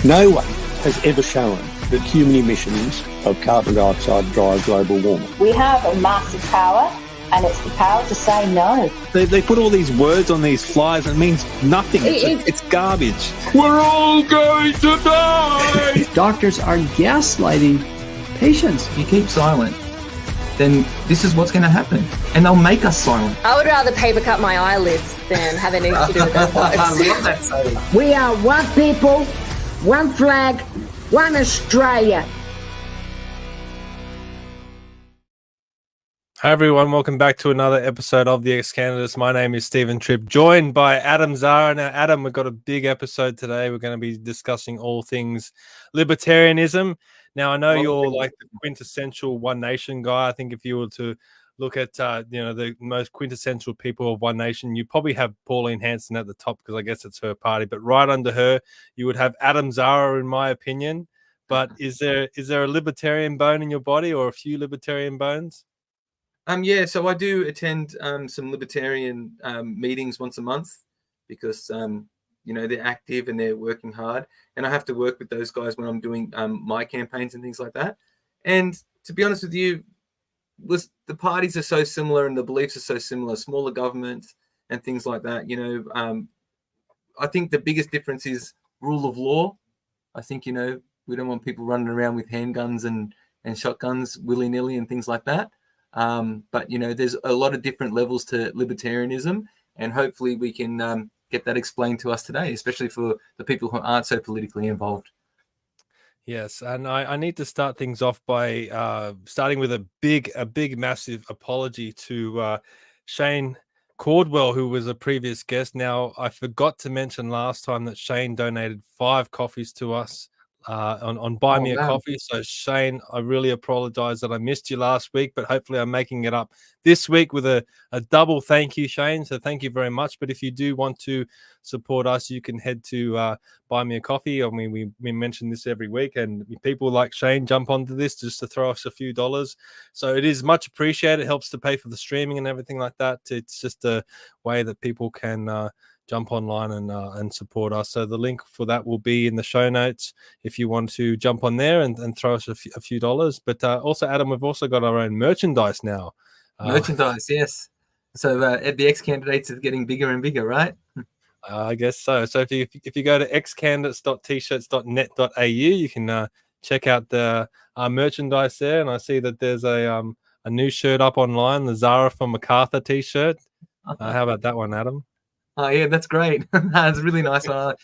No one has ever shown that human emissions of carbon dioxide drive global warming. We have a massive power, and it's the power to say no. They put all these words on these flyers and it means nothing. It's garbage. We're all going to die! Doctors are gaslighting patients. If you keep silent, then this is what's going to happen. And they'll make us silent. I would rather paper cut my eyelids than have anything to do with those blokes. I love that saying. We are one people, one flag, one Australia. Hi everyone, welcome back to another episode of the XCandidates. My name is Stephen Tripp, joined by Adam Zara. Now, Adam, we've got a big episode today. We're going to be discussing all things libertarianism. Now, I know you're like the quintessential One Nation guy. I think if you were to look at the most quintessential people of One Nation, you probably have Pauline Hanson at the top because I guess it's her party. But right under her, you would have Adam Zara, in my opinion. But is there a libertarian bone in your body, or a few libertarian bones? Yeah, so I do attend some libertarian meetings once a month because they're active and they're working hard, and I have to work with those guys when I'm doing my campaigns and things like that. And to be honest with you, the parties are so similar and the beliefs are so similar, smaller governments and things like that. I think the biggest difference is rule of law. I think, we don't want people running around with handguns and shotguns willy-nilly and things like that. But there's a lot of different levels to libertarianism, and hopefully we can get that explained to us today, especially for the people who aren't so politically involved. Yes, and I need to start things off by starting with a big, massive apology to Shane Cordwell, who was a previous guest. Now, I forgot to mention last time that Shane donated 5 coffees to us on Buy Me a Coffee. So Shane, I really apologize that I missed you last week, but hopefully I'm making it up this week with a double thank you, Shane. So thank you very much. But if you do want to support us, you can head to Buy Me a Coffee. I mean, we mention this every week, and people like Shane jump onto this just to throw us a few dollars. So it is much appreciated. It helps to pay for the streaming and everything like that. It's just a way that people can jump online and support us. So the link for that will be in the show notes if you want to jump on there and throw us a few dollars. But also, Adam, we've also got our own merchandise now. Merchandise, yes. So the XCandidates is getting bigger and bigger, right? I guess so. So if you go to xcandidates.tshirts.net.au, you can check out our merchandise there. And I see that there's a new shirt up online, the Zara from MacArthur t-shirt. How about that one, Adam? Oh yeah, that's great. It's a really nice one.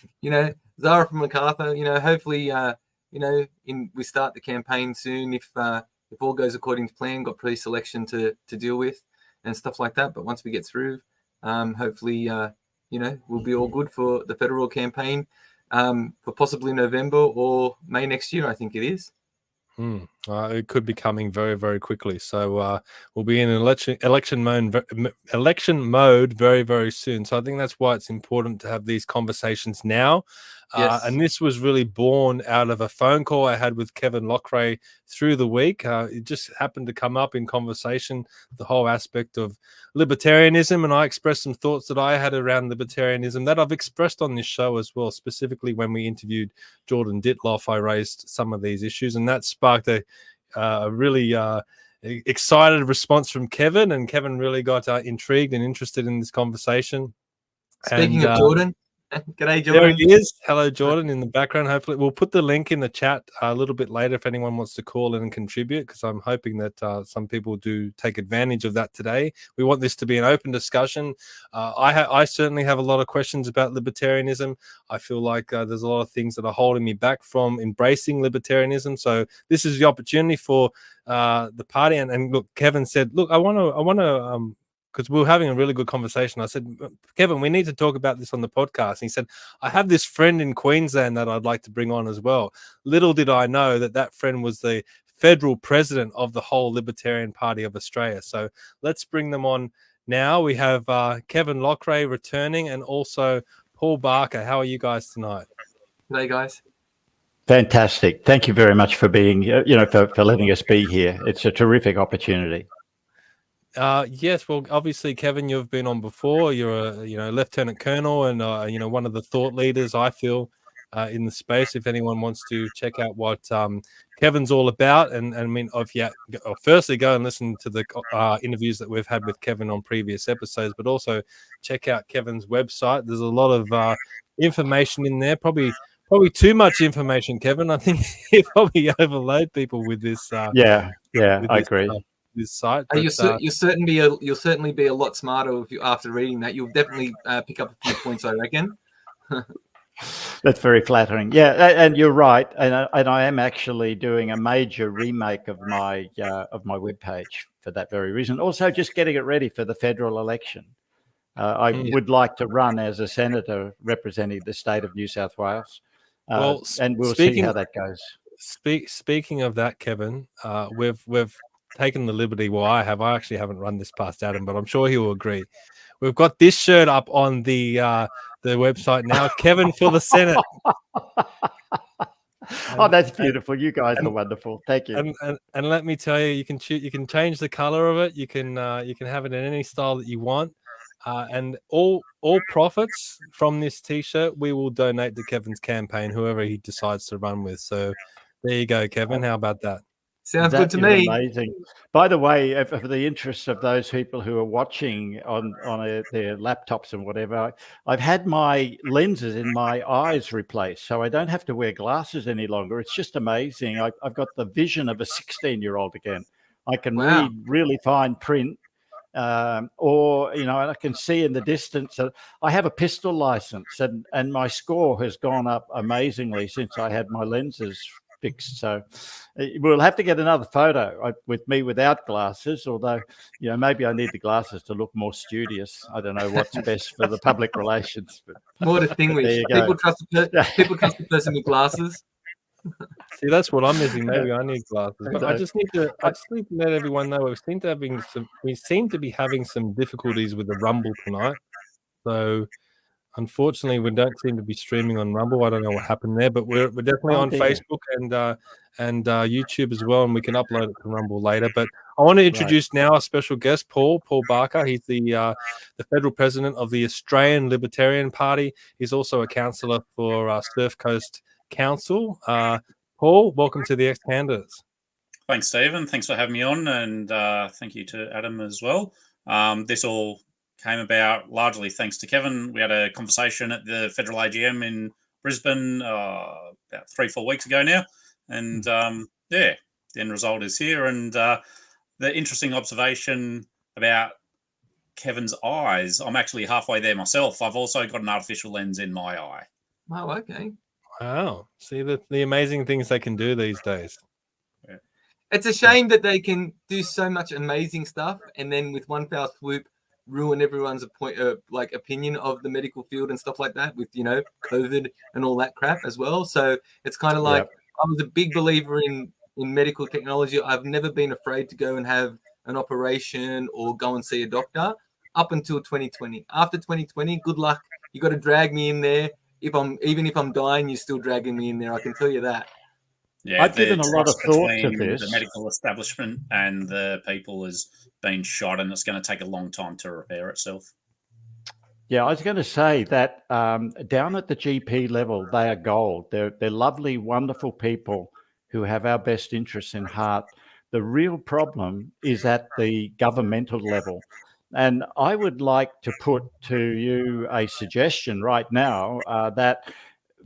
Zara from MacArthur. Hopefully, we start the campaign soon if all goes according to plan. Got pre-selection to deal with and stuff like that. But once we get through, hopefully, we'll be all good for the federal campaign for possibly November or May next year. I think it is. It could be coming very, very quickly. So we'll be in election mode very, very soon. So I think that's why it's important to have these conversations now. Yes. And this was really born out of a phone call I had with Kevin Loughrey through the week. It just happened to come up in conversation, the whole aspect of libertarianism. And I expressed some thoughts that I had around libertarianism that I've expressed on this show as well. Specifically, when we interviewed Jordan Ditloff, I raised some of these issues, and that sparked a really excited response from Kevin. And Kevin really got intrigued and interested in this conversation. Speaking of Jordan, g'day, Jordan. There he is. Hello, Jordan, in the background. Hopefully, we'll put the link in the chat a little bit later if anyone wants to call in and contribute, because I'm hoping that some people do take advantage of that today. We want this to be an open discussion. I certainly have a lot of questions about libertarianism. I feel like there's a lot of things that are holding me back from embracing libertarianism. So this is the opportunity for the party. And look, Kevin said, look, I want to because we were having a really good conversation. I said, Kevin, we need to talk about this on the podcast. And he said, I have this friend in Queensland that I'd like to bring on as well. Little did I know that friend was the federal president of the whole Libertarian Party of Australia. So let's bring them on now. We have Kevin Loughrey returning, and also Paul Barker. How are you guys tonight? Hey, guys. Fantastic. Thank you very much for being, for letting us be here. It's a terrific opportunity. Yes, well, obviously, Kevin, you've been on before. You're a lieutenant colonel and one of the thought leaders, I feel, in the space. If anyone wants to check out what Kevin's all about, and I mean, firstly go and listen to the interviews that we've had with Kevin on previous episodes, but also check out Kevin's website. There's a lot of information in there, probably too much information, Kevin. I think you probably overload people with this. I agree. This site, you'll certainly be a lot smarter if you after reading that. You'll definitely pick up a few points, I reckon. That's very flattering. Yeah, and you're right. And I am actually doing a major remake of my webpage for that very reason. Also, just getting it ready for the federal election. I would like to run as a senator representing the state of New South Wales. And we'll see how that goes. Speaking of that, Kevin, we've taken the liberty. Well, I actually haven't run this past Adam, but I'm sure he will agree. We've got this shirt up on the website now. Kevin for the Senate. Oh, that's beautiful. You guys are wonderful. Thank you. And let me tell you, you can change the color of it. You can have it in any style that you want. And all profits from this T-shirt we will donate to Kevin's campaign, whoever he decides to run with. So there you go, Kevin. How about that? Sounds good to me. Amazing. By the way, for the interest of those people who are watching on their laptops and whatever, I've had my lenses in my eyes replaced, so I don't have to wear glasses any longer. It's just amazing. I've got the vision of a 16-year-old again. I can read really fine print. Or, and I can see in the distance. I have a pistol license, and my score has gone up amazingly since I had my lenses fixed. So we'll have to get another photo with me without glasses, although, maybe I need the glasses to look more studious. I don't know what's best for the public relations. But more distinguished. People trust the person with glasses. See, that's what I'm missing. Maybe I need glasses, but I just need to let everyone know we seem to be having some difficulties with the Rumble tonight. So unfortunately, we don't seem to be streaming on Rumble. I don't know what happened there, but we're definitely on Facebook and YouTube as well, and we can upload it to Rumble later. But I want to introduce now a special guest, Paul Barker. He's the federal president of the Australian Libertarian Party. He's also a councillor for Surf Coast Council. Paul, welcome to the XCandidates. Thanks, Stephen. Thanks for having me on, and thank you to Adam as well. This all came about largely thanks to Kevin. We had a conversation at the federal AGM in Brisbane about 3-4 weeks ago now, and the end result is here. And the interesting observation about Kevin's eyes, I'm actually halfway there myself. I've also got an artificial lens in my eye. Oh, okay. Wow. See the amazing things they can do these days. Yeah. It's a shame that they can do so much amazing stuff and then with one foul swoop ruin everyone's opinion of the medical field and stuff like that with, COVID and all that crap as well. So it's kind of like I was a big believer in medical technology. I've never been afraid to go and have an operation or go and see a doctor up until 2020. After 2020, good luck. You got to drag me in there. Even if I'm dying, you're still dragging me in there. I can tell you that. Yeah, I've given a lot of thought to this. The medical establishment and the people has been shot, and it's going to take a long time to repair itself. Yeah, I was going to say that down at the GP level, they are gold. They're lovely, wonderful people who have our best interests in heart. The real problem is at the governmental level. And I would like to put to you a suggestion right now that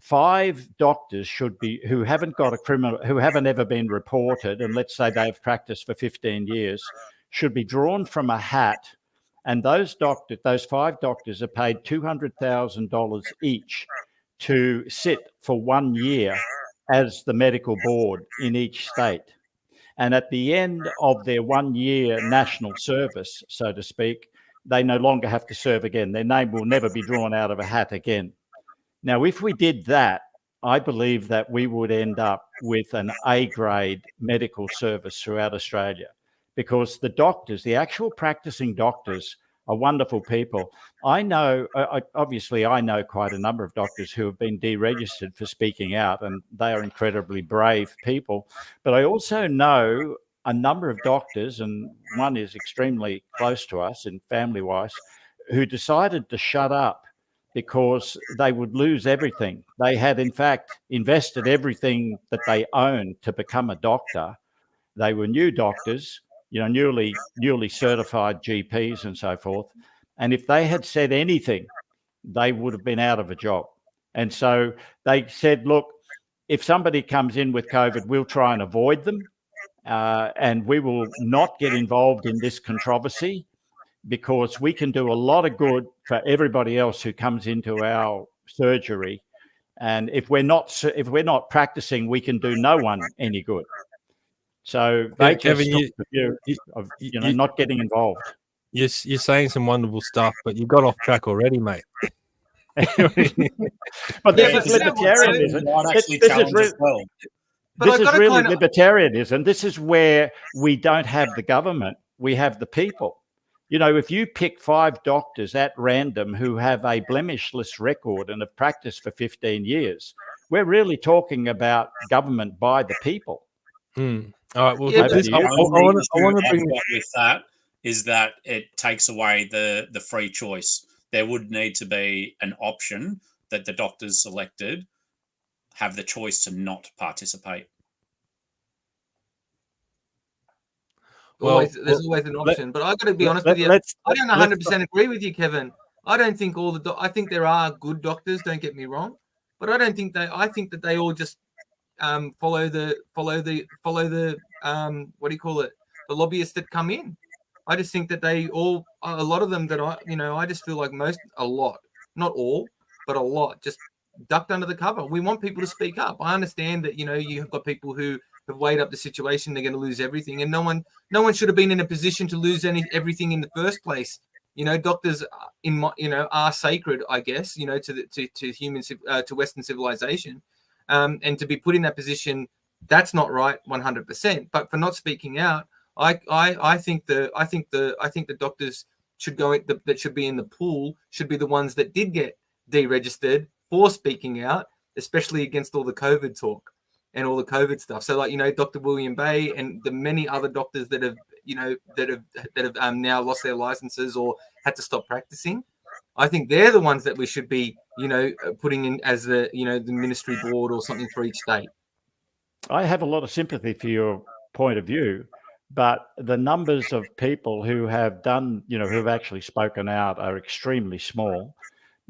5 doctors who haven't ever been reported, and let's say they've practiced for 15 years, should be drawn from a hat. And those 5 doctors are paid $200,000 each to sit for 1 year as the medical board in each state. And at the end of their 1 year national service, so to speak, they no longer have to serve again. Their name will never be drawn out of a hat again. Now, if we did that, I believe that we would end up with an A-grade medical service throughout Australia, because the doctors, the actual practicing doctors, are wonderful people. I know quite a number of doctors who have been deregistered for speaking out, and they are incredibly brave people. But I also know a number of doctors, and one is extremely close to us and family-wise, who decided to shut up because they would lose everything. They had, in fact, invested everything that they owned to become a doctor. They were new doctors, newly certified GPs and so forth. And if they had said anything, they would have been out of a job. And so they said, look, if somebody comes in with COVID, we'll try and avoid them. And we will not get involved in this controversy, because we can do a lot of good for everybody else who comes into our surgery. And if we're not practicing, we can do no one any good. So they just took the view of not getting involved. You're saying some wonderful stuff, but you got off track already, mate. But this is libertarianism. This is really libertarianism. This is where we don't have the government, we have the people. If you pick 5 doctors at random who have a blemishless record and have practiced for 15 years, we're really talking about government by the people. All right. Well, I want to bring with that is that it takes away the free choice. There would need to be an option that the doctors selected have the choice to not participate. There's always an option, but I've got to be honest with you. I don't 100% agree with you, Kevin. I don't think I think there are good doctors. Don't get me wrong, but I don't think I think that they all just follow the what do you call it? The lobbyists that come in. I just think that a lot of them that I just feel like a lot, not all, but a lot, just ducked under the cover. We want people to speak up. I understand that you've got people who have weighed up the situation. They're going to lose everything, and no one should have been in a position to lose everything in the first place. Doctors are sacred, I guess. To humans, to Western civilization, and to be put in that position, that's not right, 100%. But for not speaking out, I think the doctors should go that should be in the pool should be the ones that did get deregistered for speaking out, especially against all the COVID talk and all the COVID stuff. So Dr. William Bay and the many other doctors that have now lost their licenses or had to stop practicing. I think they're the ones that we should be, putting in as the ministry board or something for each state. I have a lot of sympathy for your point of view, but the numbers of people who have done, who've actually spoken out are extremely small.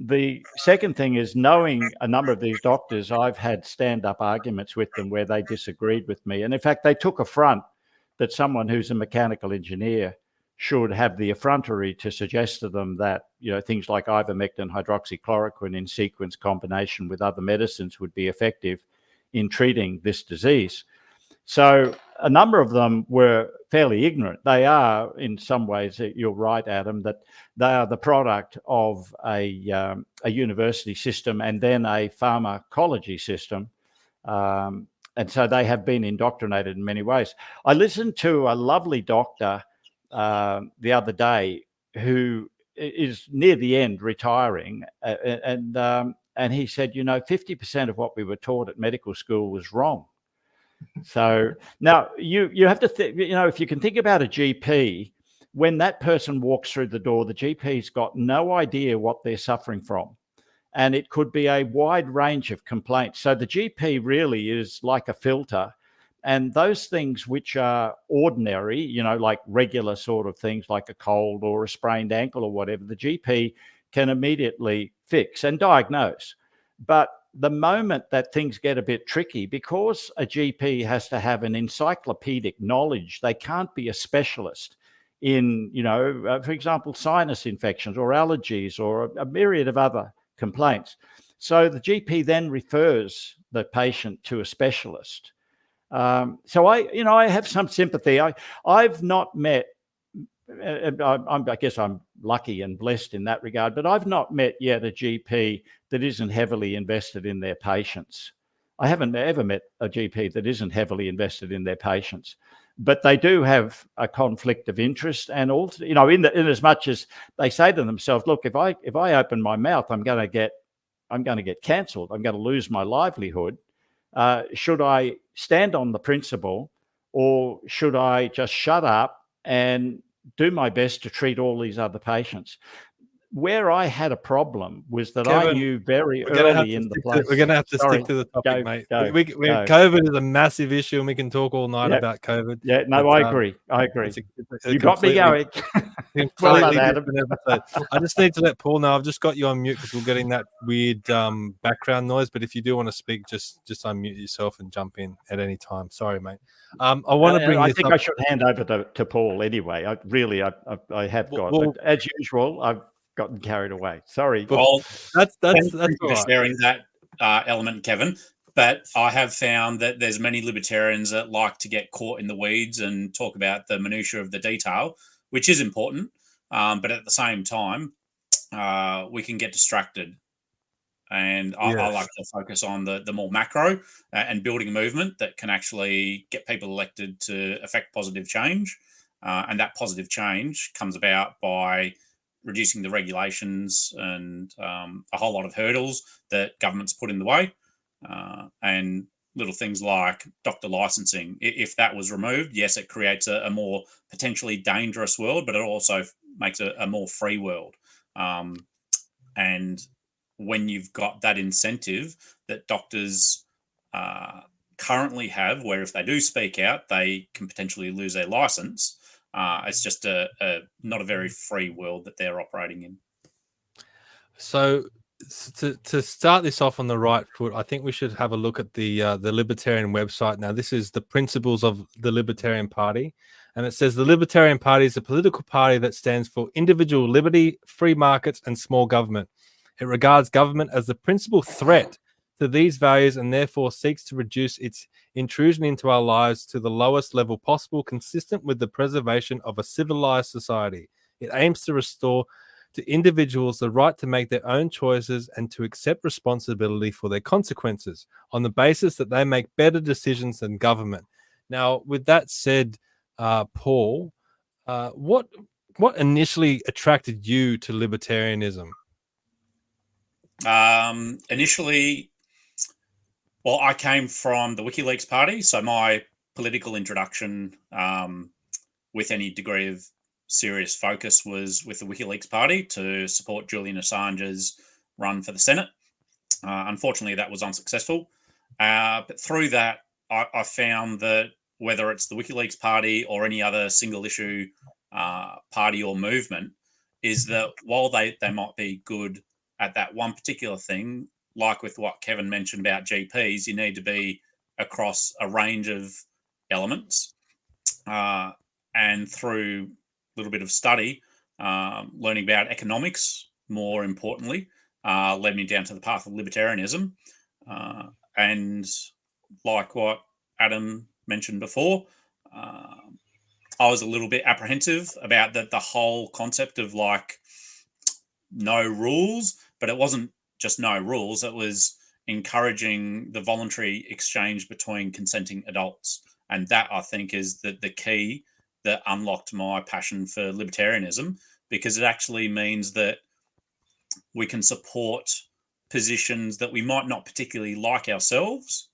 The second thing is, knowing a number of these doctors, I've had stand-up arguments with them where they disagreed with me. And in fact, they took affront that someone who's a mechanical engineer should have the effrontery to suggest to them that, things like ivermectin, hydroxychloroquine in sequence combination with other medicines would be effective in treating this disease. So a number of them were fairly ignorant. They are, in some ways, you're right, Adam, that they are the product of a university system and then a pharmacology system. And so they have been indoctrinated in many ways. I listened to a lovely doctor the other day who is near the end retiring, and he said, 50% of what we were taught at medical school was wrong. So now you have to think, if you can think about a GP, when that person walks through the door, the GP's got no idea what they're suffering from. And it could be a wide range of complaints. So the GP really is like a filter. And those things which are ordinary, like regular sort of things like a cold or a sprained ankle or whatever, the GP can immediately fix and diagnose. But the moment that things get a bit tricky, because a GP has to have an encyclopedic knowledge, they can't be a specialist in, for example, sinus infections or allergies or a myriad of other complaints. So the GP then refers the patient to a specialist. So I have some sympathy. I've not met, I guess I'm lucky and blessed in that regard, but I've not met yet a GP that isn't heavily invested in their patients. I haven't ever met a GP that isn't heavily invested in their patients, but they do have a conflict of interest. And also, in as much as they say to themselves, look, if I open my mouth, I'm going to get cancelled. I'm going to lose my livelihood. Should I stand on the principle, or should I just shut up and do my best to treat all these other patients? where I had a problem was that Kevin, I knew very early in the place. We're going to have to Sorry, stick to the topic, go, mate. go, go. COVID is a massive issue, and we can talk all night Yep. about COVID. Yeah, no, but, I agree. I agree. It's a You got me going. Well completely done, Adam. different episode. I just need to let Paul know. I've just got you on mute because we're getting that weird background noise. But if you do want to speak, just unmute yourself and jump in at any time. Sorry, mate. I want to bring. I think I should hand over to Paul anyway. I have got, but as usual, I've gotten carried away. Sorry. Well, that's thank you all for right. sharing that element, Kevin. But I have found that there's many libertarians that like to get caught in the weeds and talk about the minutiae of the detail, which is important. But at the same time, we can get distracted. And I like to focus on the more macro and building a movement that can actually get people elected to affect positive change. And that positive change comes about by reducing the regulations and a whole lot of hurdles that governments put in the way. And little things like doctor licensing. If that was removed, yes, it creates a more potentially dangerous world, but it also makes a more free world. And when you've got that incentive that doctors currently have, where if they do speak out, they can potentially lose their license, it's just not a very free world that they're operating in. So to start this off on the right foot, I think we should have a look at the Libertarian website. Now, this is the principles of the Libertarian Party, and it says the Libertarian Party is a political party that stands for individual liberty, free markets, and small government. It regards government as the principal threat to these values and therefore seeks to reduce its intrusion into our lives to the lowest level possible, consistent with the preservation of a civilized society. It aims to restore to individuals the right to make their own choices and to accept responsibility for their consequences on the basis that they make better decisions than government. Now, with that said, Paul, what initially attracted you to libertarianism? Initially, well, I came from the WikiLeaks party, so my political introduction with any degree of serious focus was with the WikiLeaks party to support Julian Assange's run for the Senate. Unfortunately, that was unsuccessful. But through that, I found that whether it's the WikiLeaks party or any other single issue party or movement, is that while they might be good at that one particular thing, like with what Kevin mentioned about GPs, you need to be across a range of elements. And through a little bit of study, learning about economics, more importantly, led me down to the path of libertarianism. And like what Adam mentioned before, I was a little bit apprehensive about the whole concept of like no rules, but it wasn't just no rules. It was encouraging the voluntary exchange between consenting adults. And that, I think, is the key that unlocked my passion for libertarianism, because it actually means that we can support positions that we might not particularly like ourselves,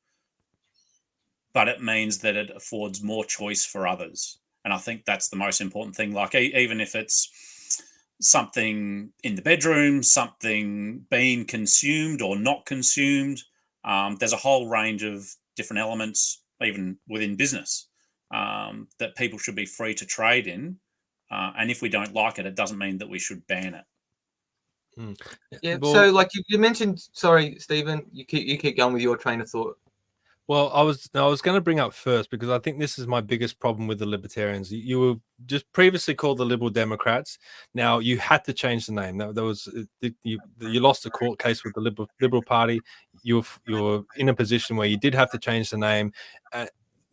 but it means that it affords more choice for others. And I think that's the most important thing. Like, even if it's something in the bedroom, something being consumed or not consumed, there's a whole range of different elements, even within business, that people should be free to trade in. And if we don't like it, it doesn't mean that we should ban it. Yeah. So, like you mentioned, sorry, Stephen, you keep going with your train of thought. Well, I was going to bring up first, because I think this is my biggest problem with the libertarians. You were just previously called the Liberal Democrats. Now you had to change the name. There was you lost a court case with the Liberal Party. You were in a position where you did have to change the name.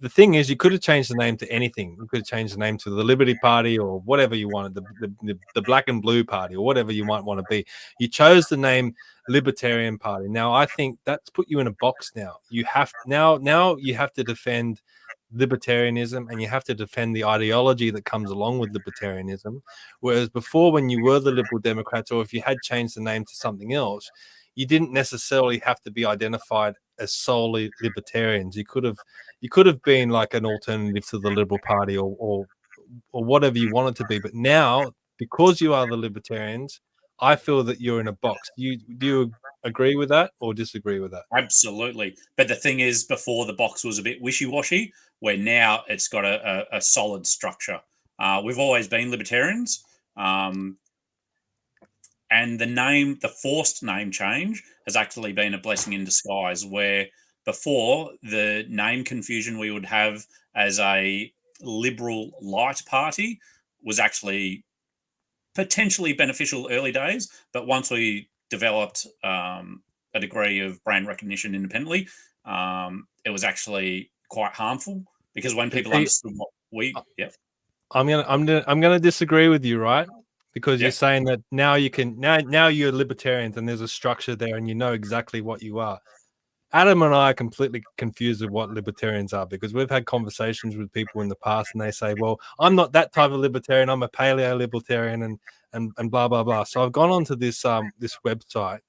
The thing is, you could have changed the name to anything. You could have changed the name to the Liberty Party or whatever you wanted, the Black and Blue Party or whatever you might want to be. You chose the name Libertarian Party. Now, I think that's put you in a box now. You have now you have to defend libertarianism, and you have to defend the ideology that comes along with libertarianism. Whereas before, when you were the Liberal Democrats, or if you had changed the name to something else, you didn't necessarily have to be identified as solely libertarians. You could have been like an alternative to the Liberal Party or whatever you wanted to be. But now, because you are the libertarians, I feel that you're in a box. Do you agree with that or disagree with that? Absolutely. But the thing is, before the box was a bit wishy-washy, where now it's got a solid structure. We've always been libertarians. And the forced name change has actually been a blessing in disguise, where before the name confusion we would have as a liberal light party was actually potentially beneficial early days. But once we developed a degree of brand recognition independently, it was actually quite harmful, because when people understood what I'm gonna disagree with you, right? Because you're saying that now you're libertarians and there's a structure there and you know exactly what you are. Adam and I are completely confused with what libertarians are, because we've had conversations with people in the past and they say, well, I'm not that type of libertarian, I'm a paleo libertarian and blah blah blah. So I've gone onto this this website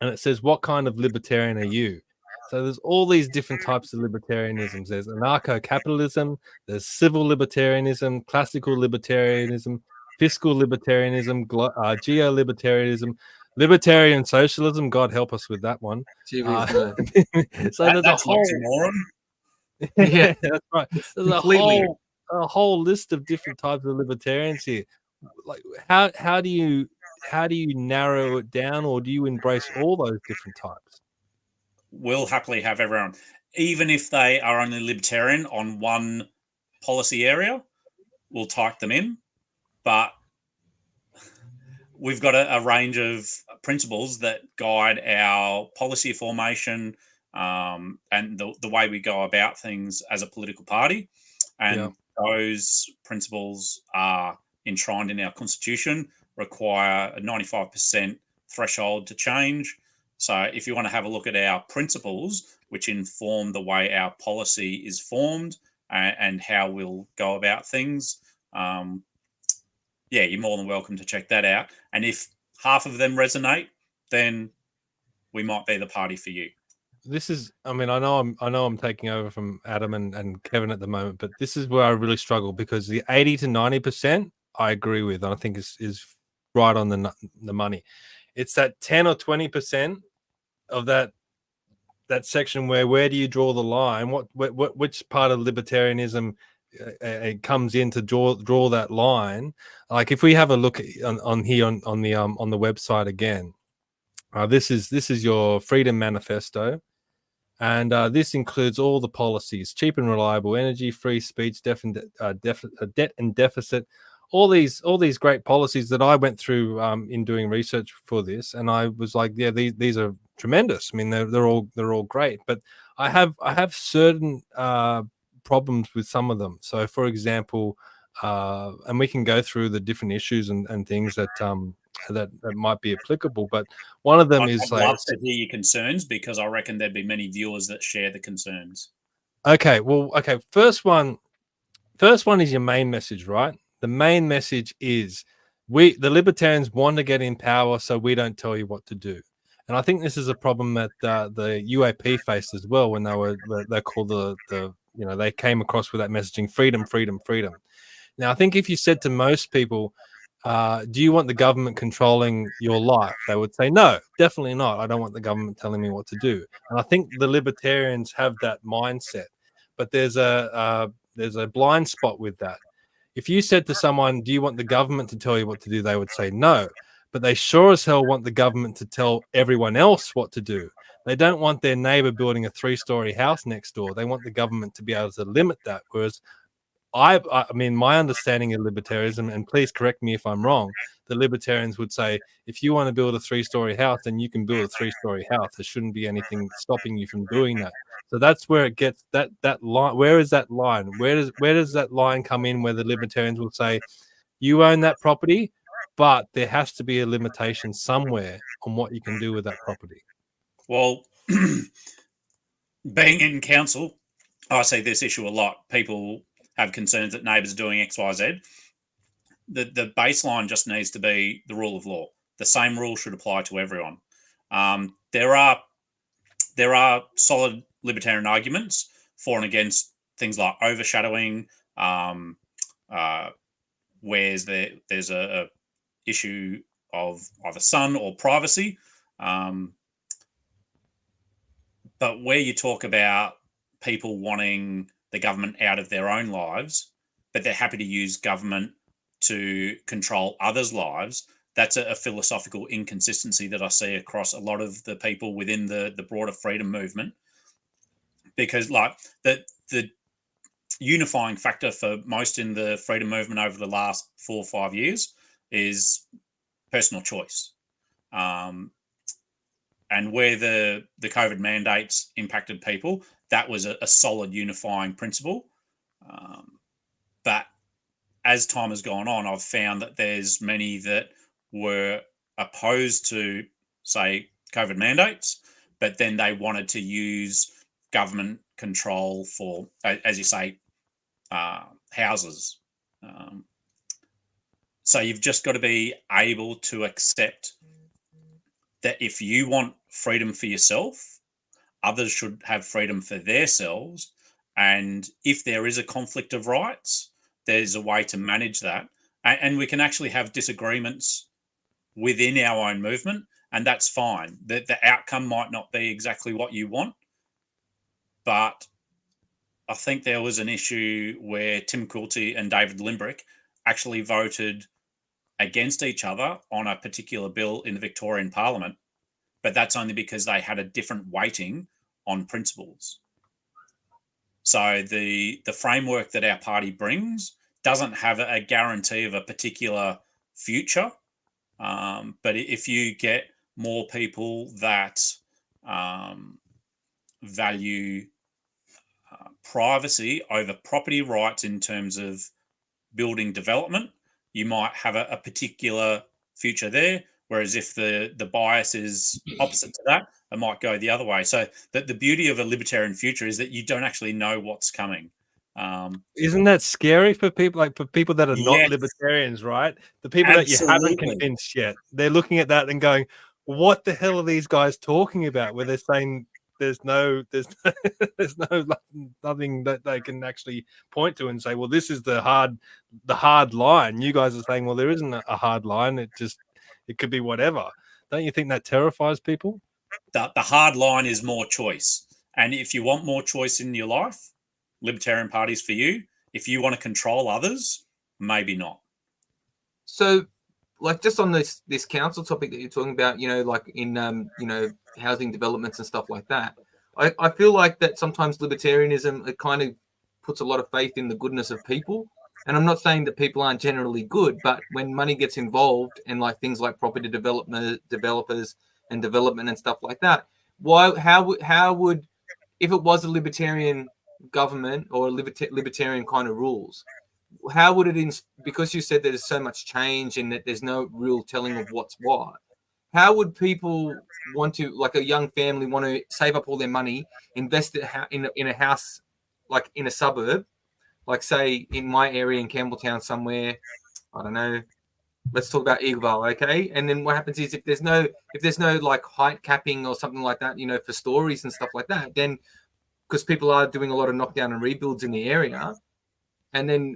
and it says, what kind of libertarian are you? So there's all these different types of libertarianisms. There's anarcho-capitalism, there's civil libertarianism, classical libertarianism, fiscal libertarianism, geo-libertarianism, libertarian socialism. God help us with that one. So there's a whole Yeah, that's right. There's a whole list of different types of libertarians here. Like, how do you narrow it down, or do you embrace all those different types? We'll happily have everyone, even if they are only libertarian on one policy area, we'll type them in. But we've got a range of principles that guide our policy formation and the way we go about things as a political party. And those principles are enshrined in our constitution, require a 95% threshold to change. So if you want to have a look at our principles, which inform the way our policy is formed and how we'll go about things, you're more than welcome to check that out. And if half of them resonate, then we might be the party for you. This is, I mean, I know I'm taking over from Adam and Kevin at the moment, but this is where I really struggle, because the 80 to 90% I agree with, and I think is right on the money. It's that 10 or 20% of that section where do you draw the line? Which part of libertarianism it comes in to draw that line? Like, if we have a look on the website again, this is your Freedom Manifesto, and this includes all the policies: cheap and reliable energy, free speech, debt and deficit. All these great policies that I went through in doing research for this, and I was like, yeah, these are tremendous. I mean, they're all great, but I have certain problems with some of them. So, for example, and we can go through the different issues and things that might be applicable. But one of them is I'd love to hear your concerns, because I reckon there'd be many viewers that share the concerns. Okay. First one is your main message, right? The main message is the libertarians want to get in power, so we don't tell you what to do. And I think this is a problem that the UAP faced as well when they called they came across with that messaging: freedom, freedom, freedom. Now, I think if you said to most people, do you want the government controlling your life? They would say, no, definitely not. I don't want the government telling me what to do. And I think the libertarians have that mindset, but there's a blind spot with that. If you said to someone, do you want the government to tell you what to do? They would say no, but they sure as hell want the government to tell everyone else what to do. They don't want their neighbor building a 3-story house next door. They want the government to be able to limit that. Whereas I mean, my understanding of libertarianism, and please correct me if I'm wrong, the libertarians would say, if you want to build a 3-story house, then you can build a 3-story house. There shouldn't be anything stopping you from doing that. So that's where it gets that line. Where is that line? Where does that line come in, where the libertarians will say, you own that property, but there has to be a limitation somewhere on what you can do with that property? Well, being in council, I see this issue a lot. People have concerns that neighbours are doing X, Y, Z. The baseline just needs to be the rule of law. The same rule should apply to everyone. There are solid libertarian arguments for and against things like overshadowing, where there's a issue either sun or privacy. But where you talk about people wanting the government out of their own lives, but they're happy to use government to control others' lives, that's a philosophical inconsistency that I see across a lot of the people within the broader freedom movement. Because like the unifying factor for most in the freedom movement over the last 4 or 5 years is personal choice. And where the COVID mandates impacted people, that was a solid unifying principle. But as time has gone on, I've found that there's many that were opposed to, say, COVID mandates, but then they wanted to use government control for, as you say, houses. So you've just got to be able to accept that if you want freedom for yourself, others should have freedom for themselves. And if there is a conflict of rights, there's a way to manage that. And we can actually have disagreements within our own movement, and that's fine. The outcome might not be exactly what you want, but I think there was an issue where Tim Quilty and David Limbrick actually voted against each other on a particular bill in the Victorian Parliament, but that's only because they had a different weighting on principles. So the framework that our party brings doesn't have a guarantee of a particular future, but if you get more people that value privacy over property rights in terms of building development, you might have a particular future there. Whereas if the bias is opposite to that, it might go the other way. So the beauty of a libertarian future is that you don't actually know what's coming. Isn't that scary for people, like for people that are not Yes. libertarians, right? The people that you Absolutely. haven't convinced yet, they're looking at that and going, what the hell are these guys talking about? Where they're saying there's nothing that they can actually point to and say, well, this is the hard line. You guys are saying, well, there isn't a hard line. It could be whatever. Don't you think that terrifies people? The hard line is more choice. And if you want more choice in your life, Libertarian Party's for you. If you want to control others, maybe not. So, like, just on this council topic that you're talking about, like in housing developments and stuff like that, I feel like that sometimes libertarianism, it kind of puts a lot of faith in the goodness of people. And I'm not saying that people aren't generally good, but when money gets involved and like things like property developers and development and stuff like that, how would if it was a libertarian government or libertarian kind of rules, how would it because you said there's so much change and that there's no real telling of what's what, how would people want to, like a young family, want to save up all their money, invest it in a house, like in a suburb, like say in my area in Campbelltown somewhere, I don't know, let's talk about Eagleville, okay? And then what happens is if there's no like height capping or something like that, for stories and stuff like that, then because people are doing a lot of knockdown and rebuilds in the area, and then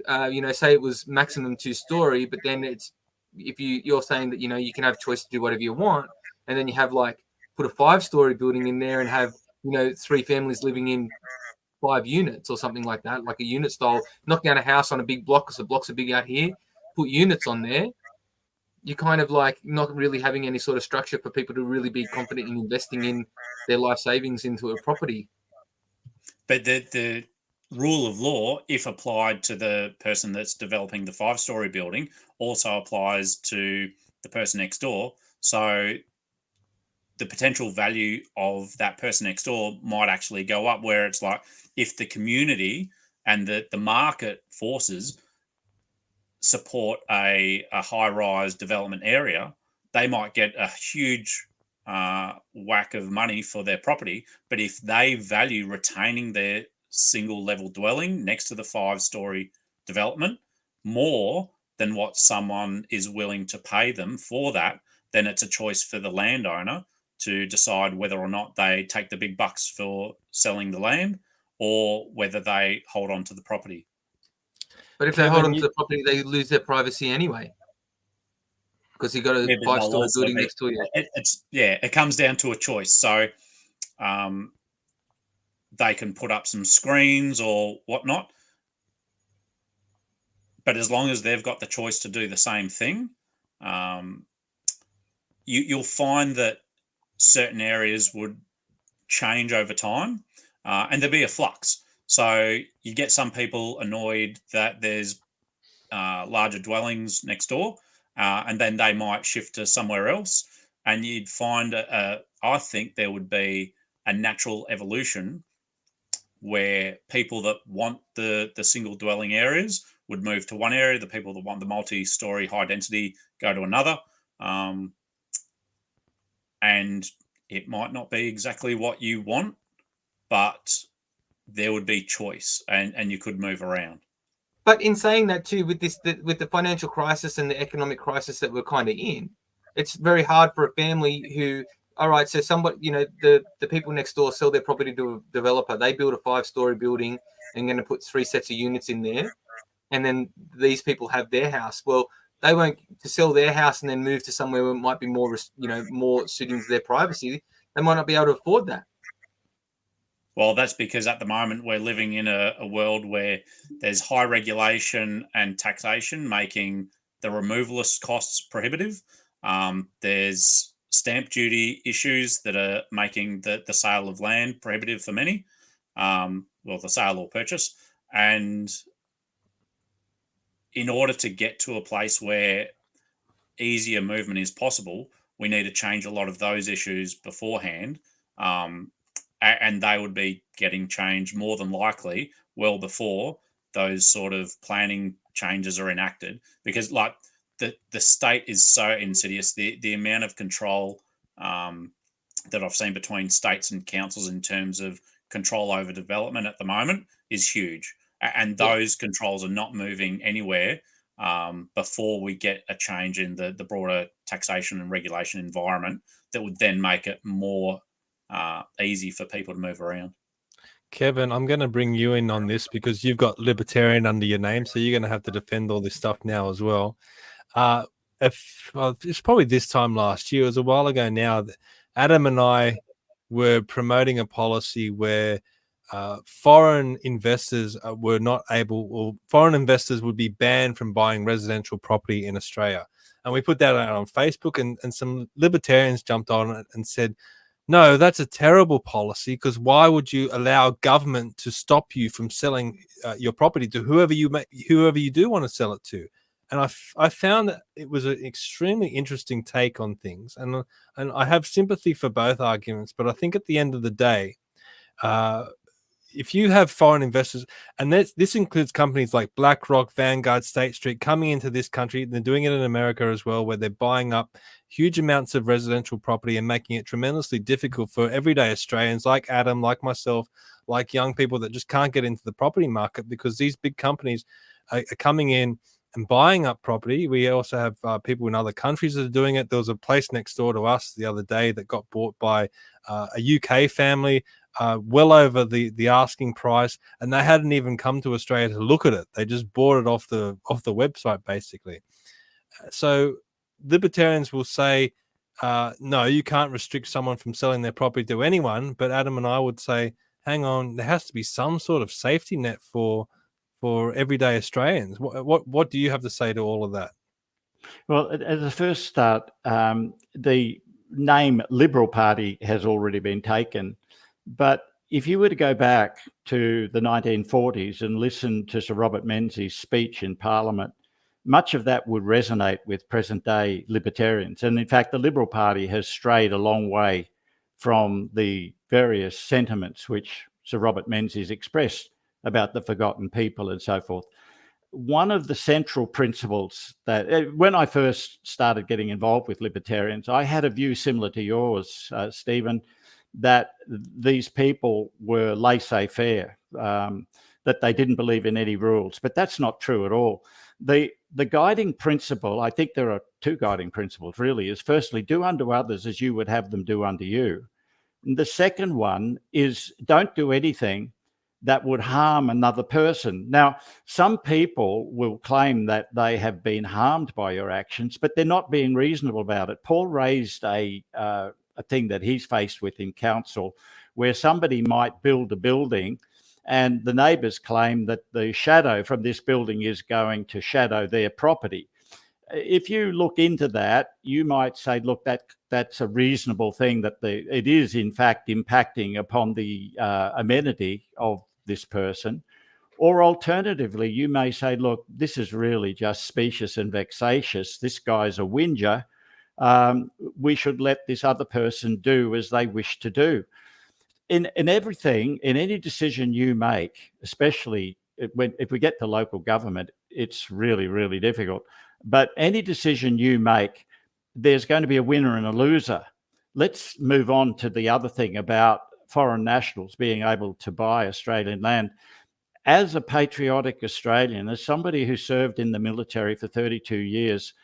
say it was maximum 2-story, but then it's if you're saying that you can have choice to do whatever you want, and then you have like put a 5-story building in there and have 3 families living in 5 units or something like that, like a unit style, knock down a house on a big block because the blocks are big out here, put units on there. You're kind of like not really having any sort of structure for people to really be confident in investing in their life savings into a property. But the rule of law, if applied to the person that's developing the 5-story building, also applies to the person next door. So the potential value of that person next door might actually go up, where it's like if the community and the market forces support a high-rise development area, they might get a huge whack of money for their property. But if they value retaining their single-level dwelling next to the 5-story development more than what someone is willing to pay them for that, then it's a choice for the landowner to decide whether or not they take the big bucks for selling the land or whether they hold on to the property. But if they hold on to the property, they lose their privacy anyway. because you got a Yeah, but 5-story also building next to you. it comes down to a choice. So they can put up some screens or whatnot, but as long as they've got the choice to do the same thing, you'll find that certain areas would change over time, and there'll be a flux. So you get some people annoyed that there's larger dwellings next door, and then they might shift to somewhere else. And you'd find, I think there would be a natural evolution where people that want the single dwelling areas would move to one area, the people that want the multi-story high density go to another. And it might not be exactly what you want, but there would be choice, and you could move around. But in saying that too, with the financial crisis and the economic crisis that we're kind of in, it's very hard for a family who, all right, so somebody, the people next door sell their property to a developer. They build a 5-story building and going to put 3 sets of units in there, and then these people have their house. Well, they won't to sell their house and then move to somewhere where it might be more, more suiting to their privacy. They might not be able to afford that. Well, that's because at the moment we're living in a world where there's high regulation and taxation, making the removalist costs prohibitive. There's stamp duty issues that are making the sale of land prohibitive for many, the sale or purchase. And in order to get to a place where easier movement is possible, we need to change a lot of those issues beforehand. And they would be getting changed more than likely well before those sort of planning changes are enacted, because like the state is so insidious. The amount of control that I've seen between states and councils in terms of control over development at the moment is huge. And those controls are not moving anywhere before we get a change in the broader taxation and regulation environment that would then make it more easy for people to move around. Kevin, I'm going to bring you in on this because you've got Libertarian under your name, so you're going to have to defend all this stuff now as well. It's probably this time last year, it was a while ago now, Adam and I were promoting a policy where foreign investors were not able, or foreign investors would be banned from buying residential property in Australia. And we put that out on Facebook, and some libertarians jumped on it and said, no, that's a terrible policy, because why would you allow government to stop you from selling your property to whoever you do want to sell it to? And I found that it was an extremely interesting take on things, and I have sympathy for both arguments. But I think at the end of the day, if you have foreign investors, and this includes companies like BlackRock, Vanguard, State Street coming into this country, they're doing it in America as well, where they're buying up huge amounts of residential property and making it tremendously difficult for everyday Australians like Adam, like myself, like young people that just can't get into the property market because these big companies are coming in and buying up property. We also have people in other countries that are doing it. There was a place next door to us the other day that got bought by a UK family, well over the asking price, and they hadn't even come to Australia to look at it. They just bought it off the website, basically. So libertarians will say, no, you can't restrict someone from selling their property to anyone. But Adam and I would say, hang on, there has to be some sort of safety net for everyday Australians. What do you have to say to all of that? Well, at the first start, the name Liberal Party has already been taken. But if you were to go back to the 1940s and listen to Sir Robert Menzies' speech in Parliament, much of that would resonate with present-day libertarians. And in fact, the Liberal Party has strayed a long way from the various sentiments which Sir Robert Menzies expressed about the forgotten people and so forth. One of the central principles that, when I first started getting involved with libertarians, I had a view similar to yours, Stephen, that these people were laissez-faire, that they didn't believe in any rules. But that's not true at all. The guiding principle, I think there are two guiding principles really, is firstly, do unto others as you would have them do unto you. And the second one is don't do anything that would harm another person. Now, some people will claim that they have been harmed by your actions, but they're not being reasonable about it. Paul raised a thing that he's faced with in council, where somebody might build a building and the neighbours claim that the shadow from this building is going to shadow their property. If you look into that, you might say, look, that's a reasonable thing, that it is in fact impacting upon the amenity of this person. Or alternatively, you may say, look, this is really just specious and vexatious. This guy's a whinger. We should let this other person do as they wish to do. In everything, in any decision you make, especially if we get to local government, it's really, really difficult. But any decision you make, there's going to be a winner and a loser. Let's move on to the other thing about foreign nationals being able to buy Australian land. As a patriotic Australian, as somebody who served in the military for 32 years,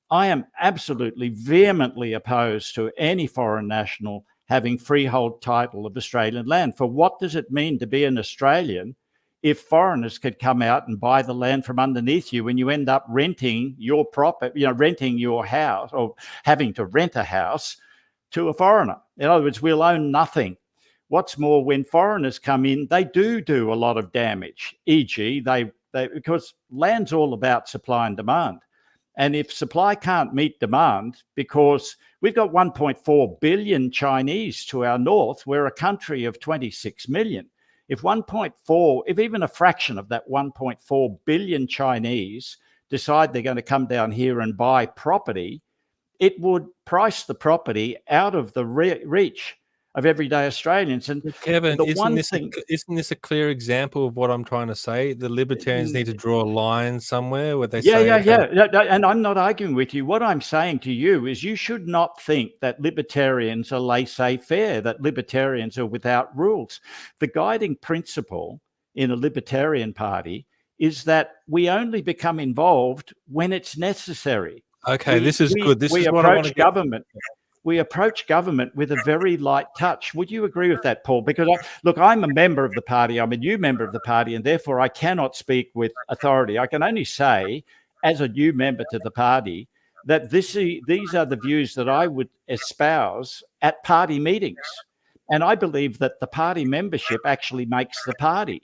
I am absolutely vehemently opposed to any foreign national having freehold title of Australian land. For what does it mean to be an Australian if foreigners could come out and buy the land from underneath you when you end up renting your property, renting your house, or having to rent a house to a foreigner? In other words, we'll own nothing. What's more, when foreigners come in, they do a lot of damage, e.g. they because land's all about supply and demand. And if supply can't meet demand, because we've got 1.4 billion Chinese to our north, we're a country of 26 million. If even a fraction of that 1.4 billion Chinese decide they're going to come down here and buy property, it would price the property out of the reach of everyday Australians. And Kevin, isn't this a clear example of what I'm trying to say? The libertarians need to draw a line somewhere where they say... And I'm not arguing with you. What I'm saying to you is you should not think that libertarians are laissez-faire, that libertarians are without rules. The guiding principle in a Libertarian Party is that we only become involved when it's necessary. Okay, this is good. This is what I want to get... We approach government with a very light touch. Would you agree with that, Paul? Because I'm a member of the party. I'm a new member of the party, and therefore I cannot speak with authority. I can only say, as a new member to the party, that these are the views that I would espouse at party meetings. And I believe that the party membership actually makes the party.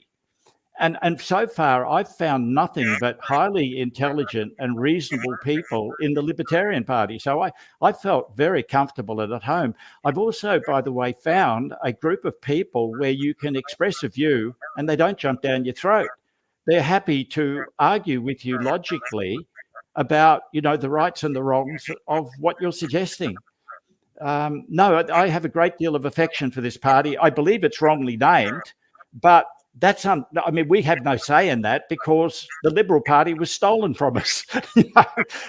And so far, I've found nothing but highly intelligent and reasonable people in the Libertarian Party. So I felt very comfortable and at home. I've also, by the way, found a group of people where you can express a view and they don't jump down your throat. They're happy to argue with you logically about, the rights and the wrongs of what you're suggesting. No, I have a great deal of affection for this party. I believe it's wrongly named, but we have no say in that because the Liberal Party was stolen from us.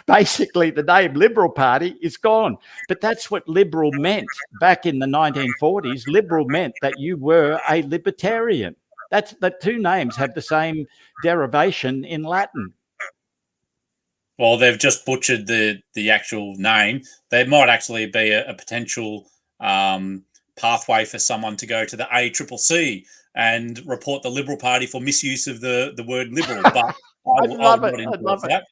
Basically, the name Liberal Party is gone. But that's what liberal meant back in the 1940s. Liberal meant that you were a libertarian. The two names have the same derivation in Latin. Well, they've just butchered the actual name. There might actually be a potential pathway for someone to go to the ACCC and report the Liberal Party for misuse of the word liberal. But I love that.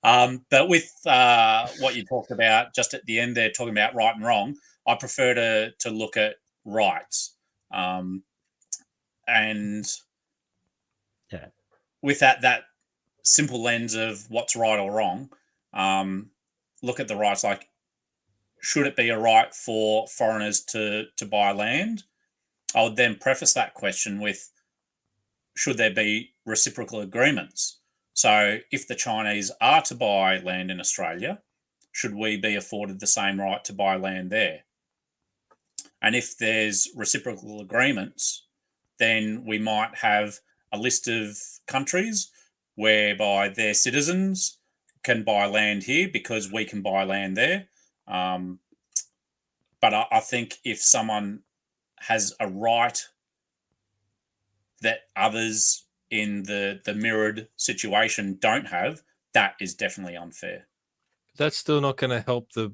But with what you talked about just at the end there, talking about right and wrong, I prefer to look at rights. And with that simple lens of what's right or wrong, look at the rights. Like, should it be a right for foreigners to buy land? I would then preface that question with, should there be reciprocal agreements? So if the Chinese are to buy land in Australia, should we be afforded the same right to buy land there? And if there's reciprocal agreements, then we might have a list of countries whereby their citizens can buy land here because we can buy land there. But I think if someone has a right that others in the mirrored situation don't have, that is definitely unfair. That's still not going to help the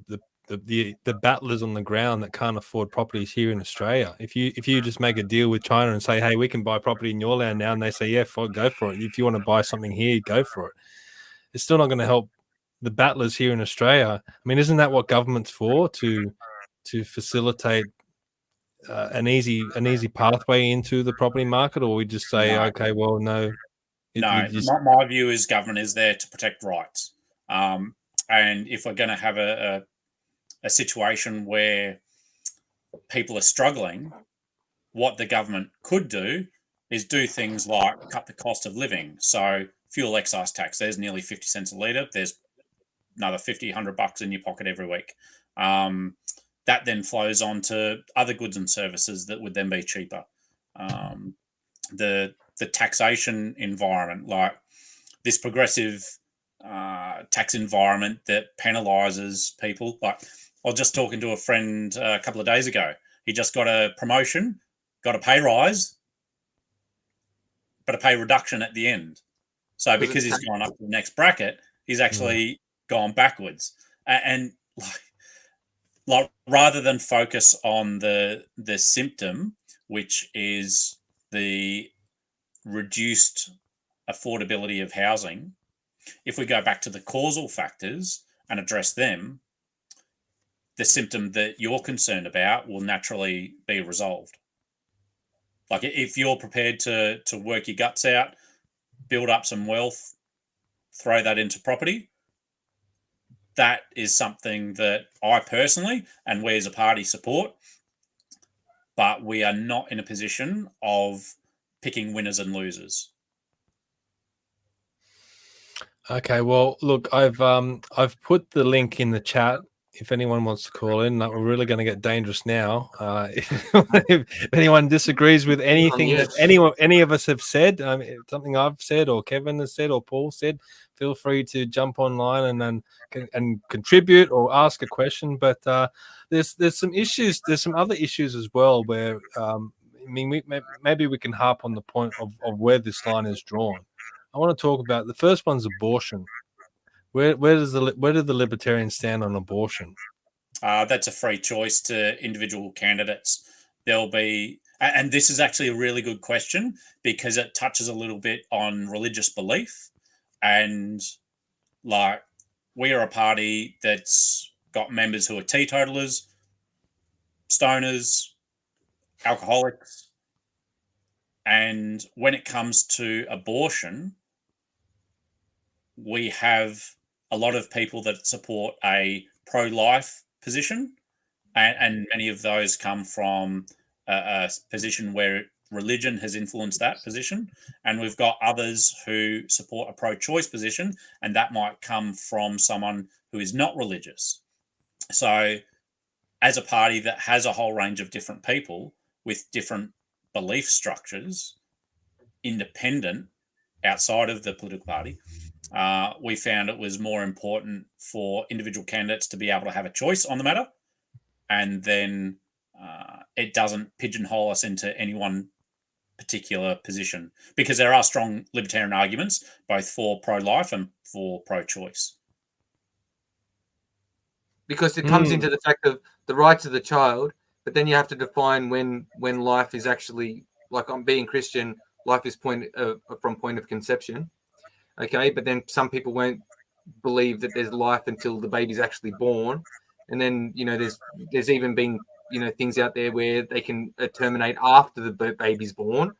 the battlers on the ground that can't afford properties here in Australia. If you just make a deal with China and say, hey, we can buy property in your land now, and they say, yeah, go for it. If you want to buy something here, go for it. It's still not going to help the battlers here in Australia. I mean, isn't that what government's for, to facilitate an easy pathway into the property market? Or we just say, No. okay, well, no. My view is government is there to protect rights. And if we're going to have a situation where people are struggling, what the government could do is do things like cut the cost of living. So fuel excise tax, there's nearly 50 cents a litre. There's another $50, $100 in your pocket every week. That then flows on to other goods and services that would then be cheaper. The taxation environment, like this progressive tax environment that penalises people. Like, I was just talking to a friend a couple of days ago. He just got a promotion, got a pay rise, but a pay reduction at the end. So because he's gone up to the next bracket, he's actually gone backwards. And like rather than focus on the symptom, which is the reduced affordability of housing, if we go back to the causal factors and address them, the symptom that you're concerned about will naturally be resolved. Like, if you're prepared to work your guts out, build up some wealth, throw that into property, that is something that I personally and we as a party support, but we are not in a position of picking winners and losers. Okay, well, look, I've put the link in the chat if anyone wants to call in. Like, we're really going to get dangerous now. If anyone disagrees with anything that any of us have said, something I've said or Kevin has said or Paul said, feel free to jump online and contribute or ask a question. But there's some issues. There's some other issues as well where maybe we can harp on the point of where this line is drawn. I want to talk about the first one's abortion. Where do the Libertarians stand on abortion? That's a free choice to individual candidates. There'll be, and this is actually a really good question because it touches a little bit on religious belief. And like, we are a party that's got members who are teetotalers, stoners, alcoholics. And when it comes to abortion, we have a lot of people that support a pro-life position, and many of those come from a position where religion has influenced that position. And we've got others who support a pro-choice position, and that might come from someone who is not religious. So as a party that has a whole range of different people with different belief structures, independent, outside of the political party, we found it was more important for individual candidates to be able to have a choice on the matter, and then it doesn't pigeonhole us into any one particular position, because there are strong libertarian arguments both for pro-life and for pro-choice. Because it comes into the fact of the rights of the child, but then you have to define when life is actually, like, I'm being Christian, life is from point of conception. Okay, but then some people won't believe that there's life until the baby's actually born, and then there's even been things out there where they can terminate after the baby's born.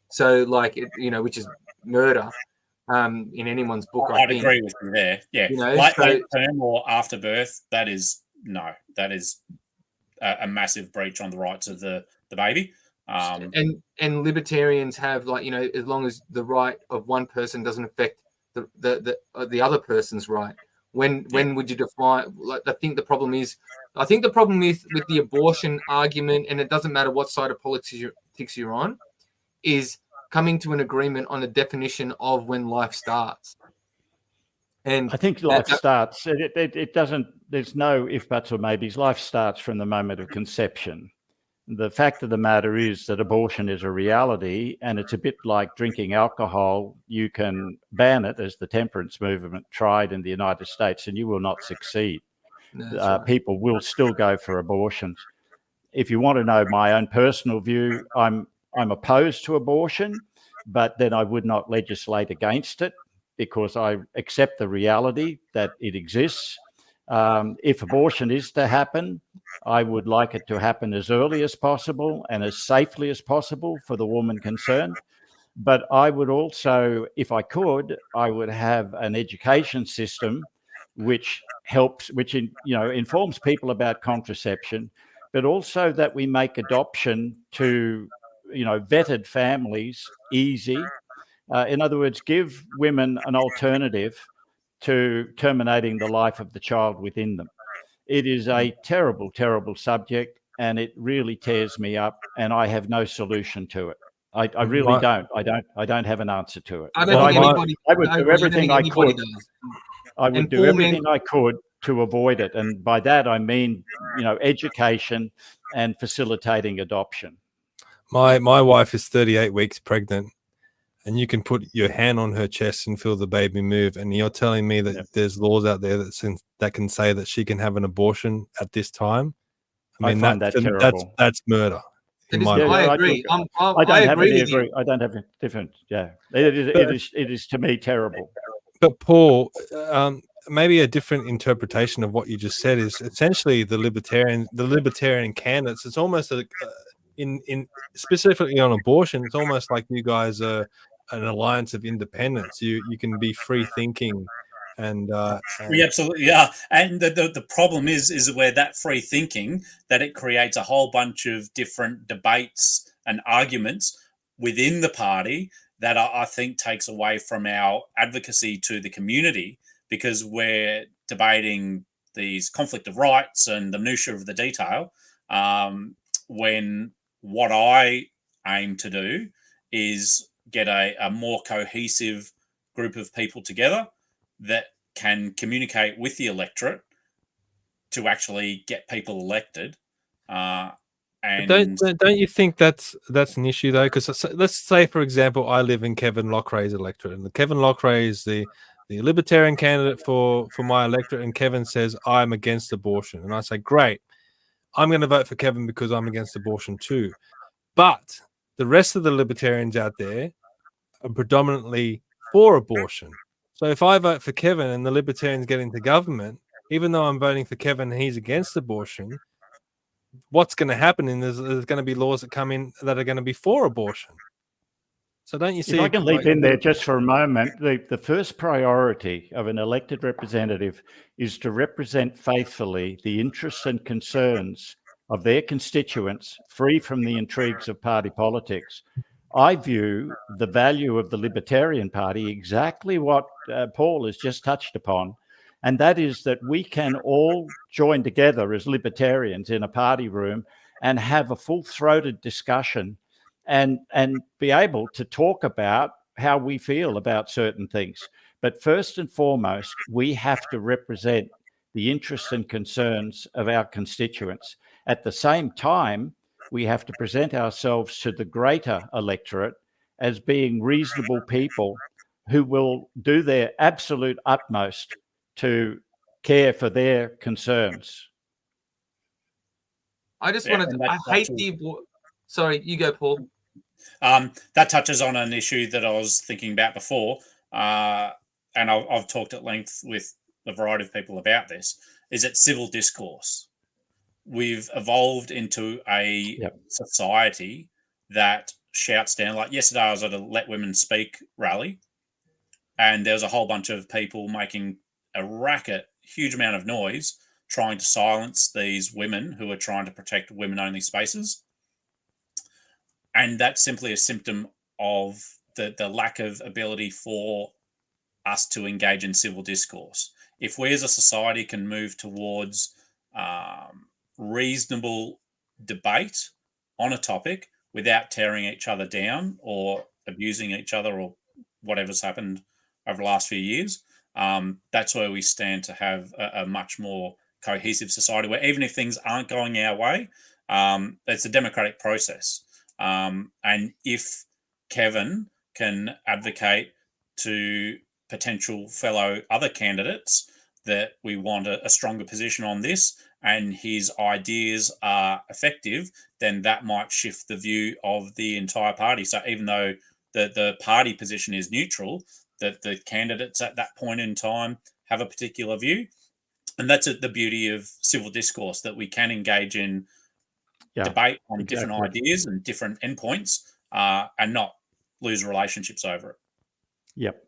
So like which is murder in anyone's book. I'd agree with you there. Yeah, late term or after birth, that is a massive breach on the rights of the baby. And libertarians have, as long as the right of one person doesn't affect the other person's right. When would you define? I think the problem is with the abortion argument, and it doesn't matter what side of politics you're on, is coming to an agreement on a definition of when life starts. And I think life starts. It doesn't. There's no if, buts, or maybes. Life starts from the moment of conception. The fact of the matter is that abortion is a reality, and it's a bit like drinking alcohol. You can ban it, as the temperance movement tried in the United States, and you will not succeed. people will still go for abortions. If you want to know my own personal view, I'm opposed to abortion, but then I would not legislate against it because I accept the reality that it exists. If abortion is to happen, I would like it to happen as early as possible and as safely as possible for the woman concerned. But I would also, if I could, I would have an education system which helps, which informs people about contraception, but also that we make adoption to, vetted families easy. In other words, give women an alternative to terminating the life of the child within them. It is a terrible, terrible subject, and it really tears me up, and I have no solution to it. I really don't. I don't have an answer to it. I don't think anybody. I would do everything I could. Does. I would do everything I could to avoid it, and by that I mean, education and facilitating adoption. My wife is 38 weeks pregnant, and you can put your hand on her chest and feel the baby move. And you're telling me that there's laws out there that can say that she can have an abortion at this time? I find that terrible. That's murder. I agree. I don't have a different. Yeah, it is to me terrible. But Paul, maybe a different interpretation of what you just said is essentially the libertarian candidates. It's almost in specifically on abortion. It's almost like you guys are an alliance of independence. You can be free thinking. We absolutely are, and the problem is where that free thinking, that it creates a whole bunch of different debates and arguments within the party that I think takes away from our advocacy to the community, because we're debating these conflict of rights and the minutiae of the detail, when what I aim to do is get a more cohesive group of people together that can communicate with the electorate to actually get people elected. And don't you think that's an issue though? Because let's say, for example, I live in Kevin Loughrey's electorate, and Kevin Loughrey is the Libertarian candidate for my electorate, and Kevin says I'm against abortion, and I say great, I'm going to vote for Kevin because I'm against abortion too. But the rest of the Libertarians out there are predominantly for abortion. So if I vote for Kevin and the Libertarians get into government, even though I'm voting for Kevin and he's against abortion, what's going to happen is there's going to be laws that come in that are going to be for abortion. So don't you see? If I can leap in there just for a moment, the first priority of an elected representative is to represent faithfully the interests and concerns of their constituents, free from the intrigues of party politics. I view the value of the Libertarian Party exactly what Paul has just touched upon, and that is that we can all join together as libertarians in a party room and have a full-throated discussion and be able to talk about how we feel about certain things. But first and foremost, we have to represent the interests and concerns of our constituents. At the same time, we have to present ourselves to the greater electorate as being reasonable people who will do their absolute utmost to care for their concerns. I just wanted to, I hate the, sorry, you go, Paul. That touches on an issue that I was thinking about before, and I've talked at length with a variety of people about this, is it civil discourse. We've evolved into a society that shouts down. Like yesterday, I was at a Let Women Speak rally, and there was a whole bunch of people making a racket, huge amount of noise, trying to silence these women who are trying to protect women-only spaces. And that's simply a symptom of the lack of ability for us to engage in civil discourse. If we as a society can move towards reasonable debate on a topic without tearing each other down or abusing each other or whatever's happened over the last few years, that's where we stand to have a much more cohesive society where even if things aren't going our way, it's a democratic process. And if Kevin can advocate to potential fellow other candidates that we want a stronger position on this and his ideas are effective, then that might shift the view of the entire party. So even though the party position is neutral, that the candidates at that point in time have a particular view. And that's the beauty of civil discourse, that we can engage in debate on different ideas and different endpoints and not lose relationships over it. Yep.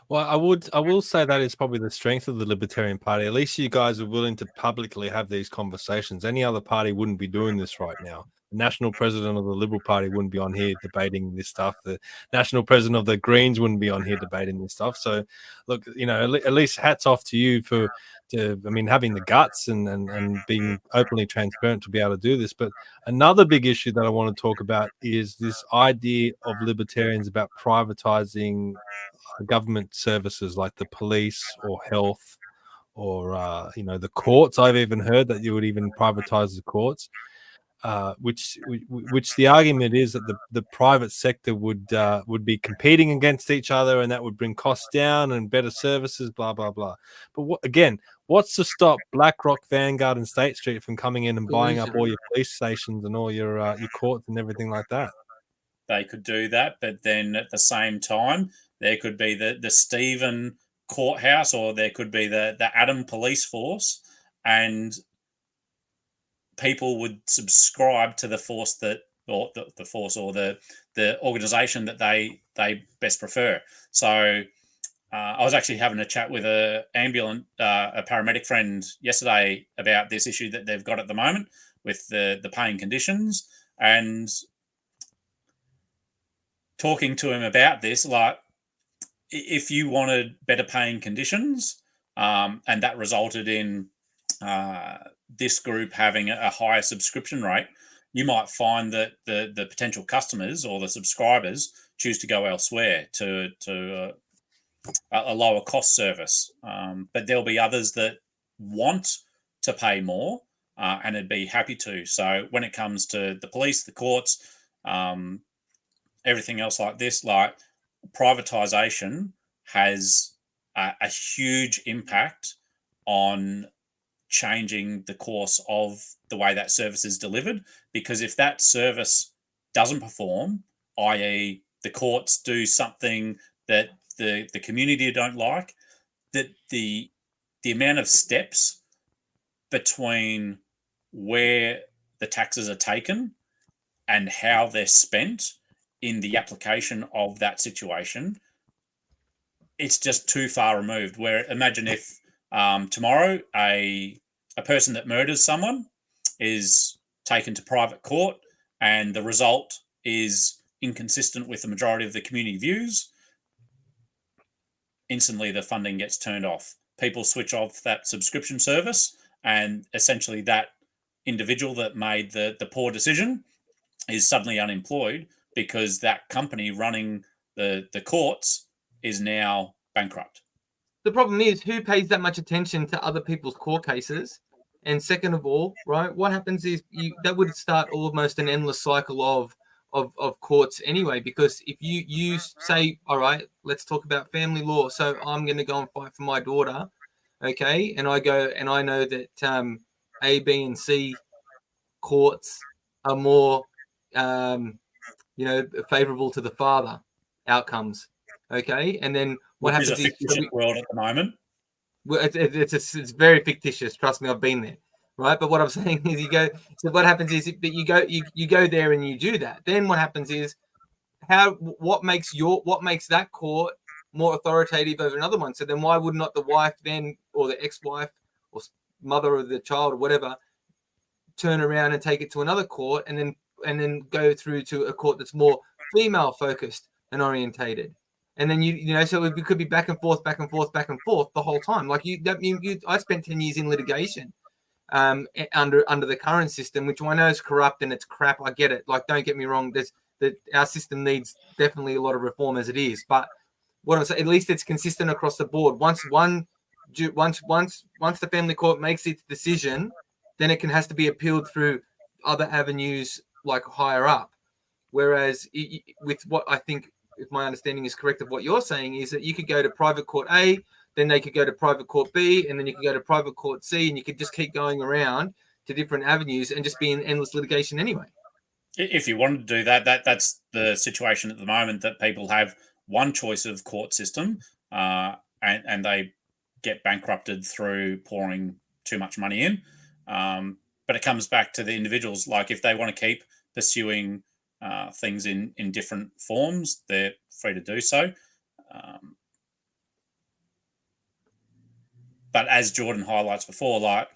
Well, I will say that is probably the strength of the Libertarian Party. At least you guys are willing to publicly have these conversations. Any other party wouldn't be doing this right now. The national president of the Liberal Party wouldn't be on here debating this stuff. The national president of the Greens wouldn't be on here debating this stuff. So, look, at least hats off to you for having the guts and being openly transparent to be able to do this. But another big issue that I want to talk about is this idea of libertarians about privatizing government services like the police or health or the courts. I've even heard that you would even privatize the courts, which the argument is that the private sector would be competing against each other, and that would bring costs down and better services, blah blah blah. But what's to stop BlackRock, Vanguard, and State Street from coming in and buying up all your police stations and all your courts and everything like that? They could do that, but then at the same time, there could be the Stephen courthouse, or there could be the Adam police force, and people would subscribe to the force that, or the force, or the organization that they best prefer. So I was actually having a chat with a paramedic friend yesterday about this issue that they've got at the moment with the paying conditions, and talking to him about this, like, if you wanted better paying conditions, and that resulted in this group having a higher subscription rate, you might find that the potential customers or the subscribers choose to go elsewhere to a lower cost service. But there'll be others that want to pay more and would be happy to. So when it comes to the police, the courts, everything else like this, like privatization has a huge impact on changing the course of the way that service is delivered. Because if that service doesn't perform, i.e. the courts do something that the community don't like, that the amount of steps between where the taxes are taken and how they're spent in the application of that situation, it's just too far removed. Where imagine if tomorrow a person that murders someone is taken to private court and the result is inconsistent with the majority of the community views, instantly the funding gets turned off. People switch off that subscription service, and essentially that individual that made the poor decision is suddenly unemployed because that company running the courts is now bankrupt. The problem is, who pays that much attention to other people's court cases? And second of all, right, what happens is that would start almost an endless cycle of courts anyway. Because if you say, all right, let's talk about family law. So I'm going to go and fight for my daughter, okay? And I go and I know that A, B, and C courts are more, favorable to the father outcomes, okay? And then what happens is a fictitious world at the moment. It's very fictitious. Trust me, I've been there, right? But what I'm saying is, you go. So what happens is that you go there and you do that. Then what happens is, what makes that court more authoritative over another one? So then why would not the wife then, or the ex-wife, or mother of the child, or whatever, turn around and take it to another court, and then go through to a court that's more female focused and orientated? And then so it could be back and forth the whole time. Like I spent 10 years in litigation under the current system, which I know is corrupt and it's crap. I get it. Like, don't get me wrong. Our system needs definitely a lot of reform as it is. But what I'm saying, at least it's consistent across the board. Once the family court makes its decision, then it has to be appealed through other avenues, like higher up. Whereas with what I think, if my understanding is correct of what you're saying, is that you could go to private court A, then they could go to private court B, and then you could go to private court C, and you could just keep going around to different avenues and just be in endless litigation anyway. If you wanted to do that, that's the situation at the moment, that people have one choice of court system, and they get bankrupted through pouring too much money in. But it comes back to the individuals. Like, if they want to keep pursuing things in different forms, they're free to do so. But as Jordan highlights before, like,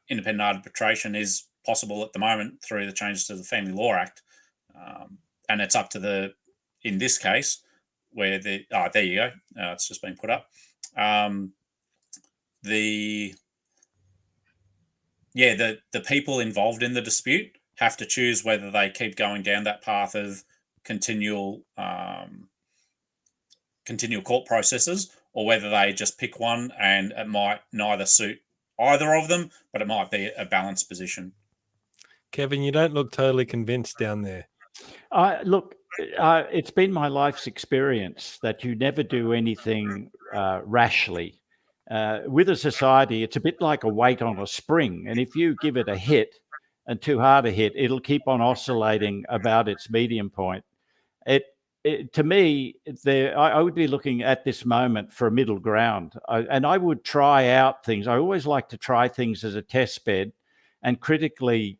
independent arbitration is possible at the moment through the changes to the Family Law Act, and it's up to in this case, where there you go, it's just been put up. The people involved in the dispute have to choose whether they keep going down that path of continual court processes, or whether they just pick one, and it might neither suit either of them, but it might be a balanced position. Kevin, you don't look totally convinced down there. Look, it's been my life's experience that you never do anything rashly. With a society, it's a bit like a weight on a spring. And if you give it a hit, and too hard a hit, it'll keep on oscillating about its medium point. To me, I would be looking at this moment for a middle ground. And I would try out things. I always like to try things as a test bed and critically,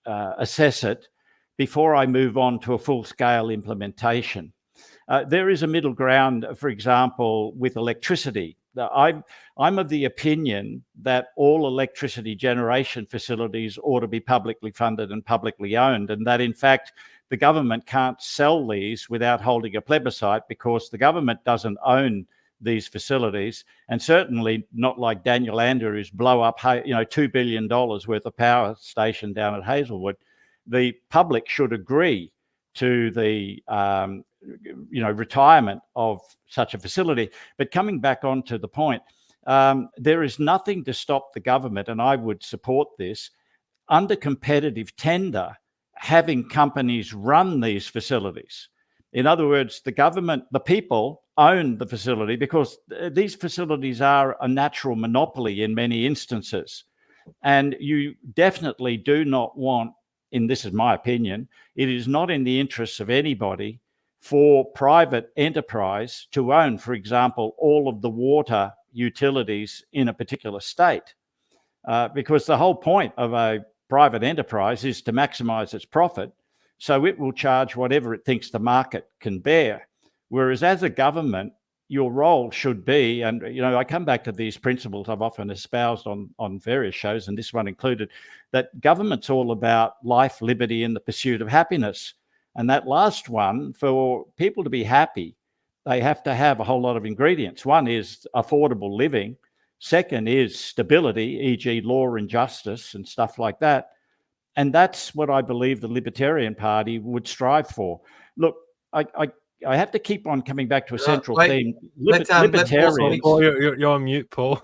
assess it before I move on to a full-scale implementation. There is a middle ground, for example, with electricity. I'm of the opinion that all electricity generation facilities ought to be publicly funded and publicly owned, and that, in fact, the government can't sell these without holding a plebiscite, because the government doesn't own these facilities, and certainly not like Daniel Andrews blow up, $2 billion worth of power station down at Hazelwood. The public should agree to the retirement of such a facility. But coming back onto the point, there is nothing to stop the government, and I would support this, under competitive tender, having companies run these facilities. In other words, the government, the people own the facility, because these facilities are a natural monopoly in many instances. And you definitely do not want, and this is my opinion, it is not in the interests of anybody for private enterprise to own, for example, all of the water utilities in a particular state. Because the whole point of a private enterprise is to maximize its profit, so it will charge whatever it thinks the market can bear. Whereas as a government, your role should be, and I come back to these principles I've often espoused on various shows, and this one included, that government's all about life, liberty, and the pursuit of happiness. And that last one, for people to be happy, they have to have a whole lot of ingredients. One is affordable living. Second is stability, e.g. law and justice and stuff like that. And that's what I believe the Libertarian Party would strive for. Look, I have to keep on coming back to a central theme. Libertarians. You're on mute, Paul.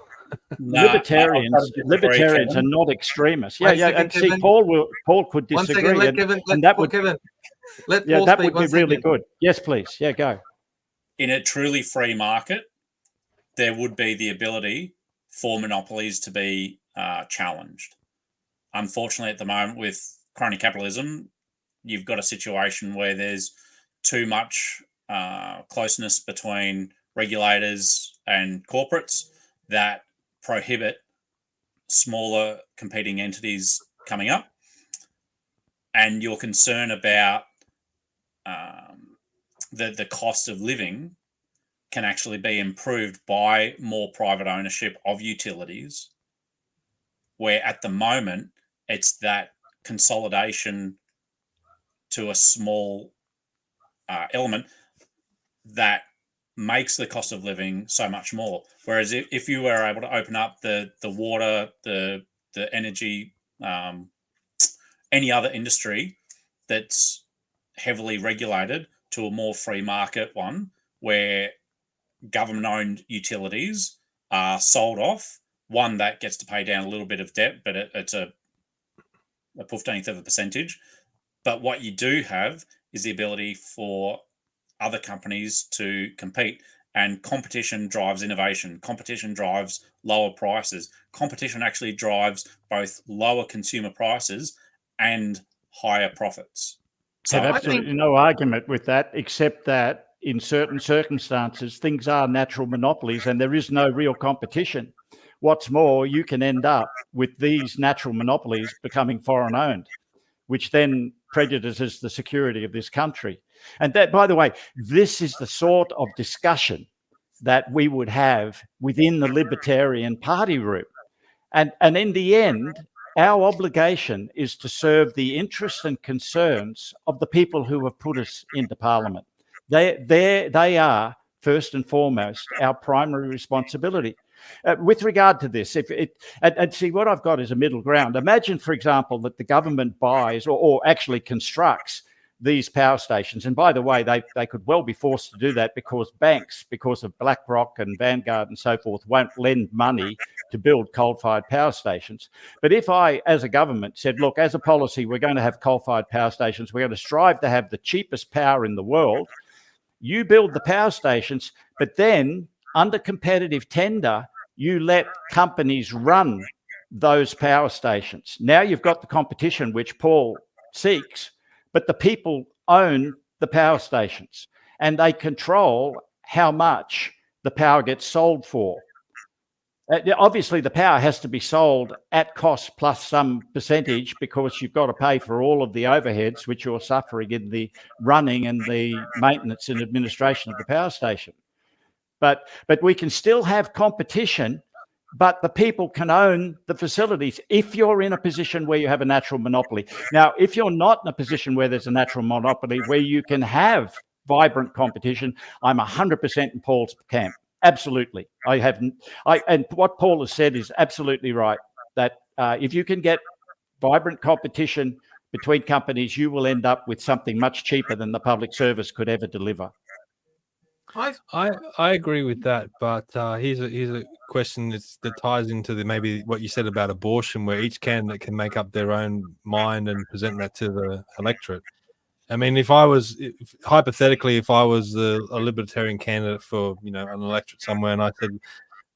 Libertarians are not extremists. And see, Paul could disagree. One second, that would be really good. Yes, please. Yeah, go. In a truly free market, there would be the ability for monopolies to be challenged. Unfortunately, at the moment, with crony capitalism, you've got a situation where there's too much closeness between regulators and corporates that prohibit smaller competing entities coming up. And your concern about the cost of living can actually be improved by more private ownership of utilities, where at the moment it's that consolidation to a small element that makes the cost of living so much more. Whereas if you were able to open up the water, the energy, any other industry that's heavily regulated to a more free market one, where government-owned utilities are sold off, one that gets to pay down a little bit of debt, but it's a 15th of a percentage. But what you do have is the ability for other companies to compete. And competition drives innovation. Competition drives lower prices. Competition actually drives both lower consumer prices and higher profits. So have absolutely no argument with that, except that in certain circumstances, things are natural monopolies and there is no real competition. What's more, you can end up with these natural monopolies becoming foreign owned, which then prejudices the security of this country. And that, by the way, this is the sort of discussion that we would have within the Libertarian Party group. And in the end, our obligation is to serve the interests and concerns of the people who have put us into Parliament. They are, first and foremost, our primary responsibility. With regard to this, and see, what I've got is a middle ground. Imagine, for example, that the government buys or actually constructs these power stations. And by the way, they could well be forced to do that because banks, because of BlackRock and Vanguard and so forth, won't lend money to build coal-fired power stations. But if I, as a government, said, look, as a policy, we're going to have coal-fired power stations, we're going to strive to have the cheapest power in the world, you build the power stations, but then under competitive tender, you let companies run those power stations. Now you've got the competition which Paul seeks, but the people own the power stations and they control how much the power gets sold for. Obviously, the power has to be sold at cost plus some percentage because you've got to pay for all of the overheads which you're suffering in the running and the maintenance and administration of the power station. But we can still have competition, but the people can own the facilities if you're in a position where you have a natural monopoly. Now, if you're not in a position where there's a natural monopoly, where you can have vibrant competition, I'm 100% in Paul's camp. Absolutely. And what Paul has said is absolutely right, that if you can get vibrant competition between companies, you will end up with something much cheaper than the public service could ever deliver. I agree with that, but here's a question that ties into maybe what you said about abortion, where each candidate can make up their own mind and present that to the electorate. I mean, hypothetically, if I was a libertarian candidate for an electorate somewhere, and I said,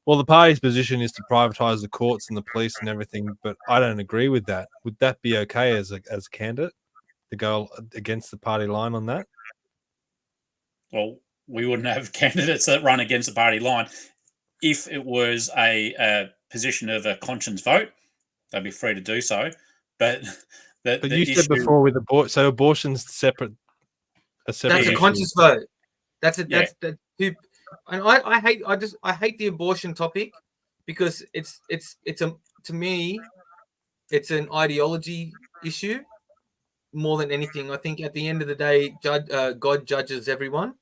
well, the party's position is to privatise the courts and the police and everything, but I don't agree with that. Would that be okay as a candidate to go against the party line on that? Well, we wouldn't have candidates that run against the party line. If it was a position of a conscience vote, they'd be free to do so. But you said before with abortion, so abortion's separate. That's a conscience vote. And I hate the abortion topic because to me it's an ideology issue more than anything. I think at the end of the day, God judges everyone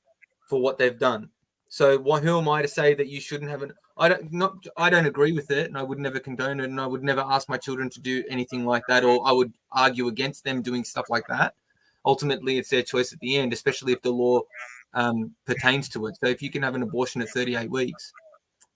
for what they've done. So who am I to say that you shouldn't have I don't agree with it, and I would never condone it, and I would never ask my children to do anything like that, or I would argue against them doing stuff like that. Ultimately, it's their choice at the end, especially if the law pertains to it. So if you can have an abortion at 38 weeks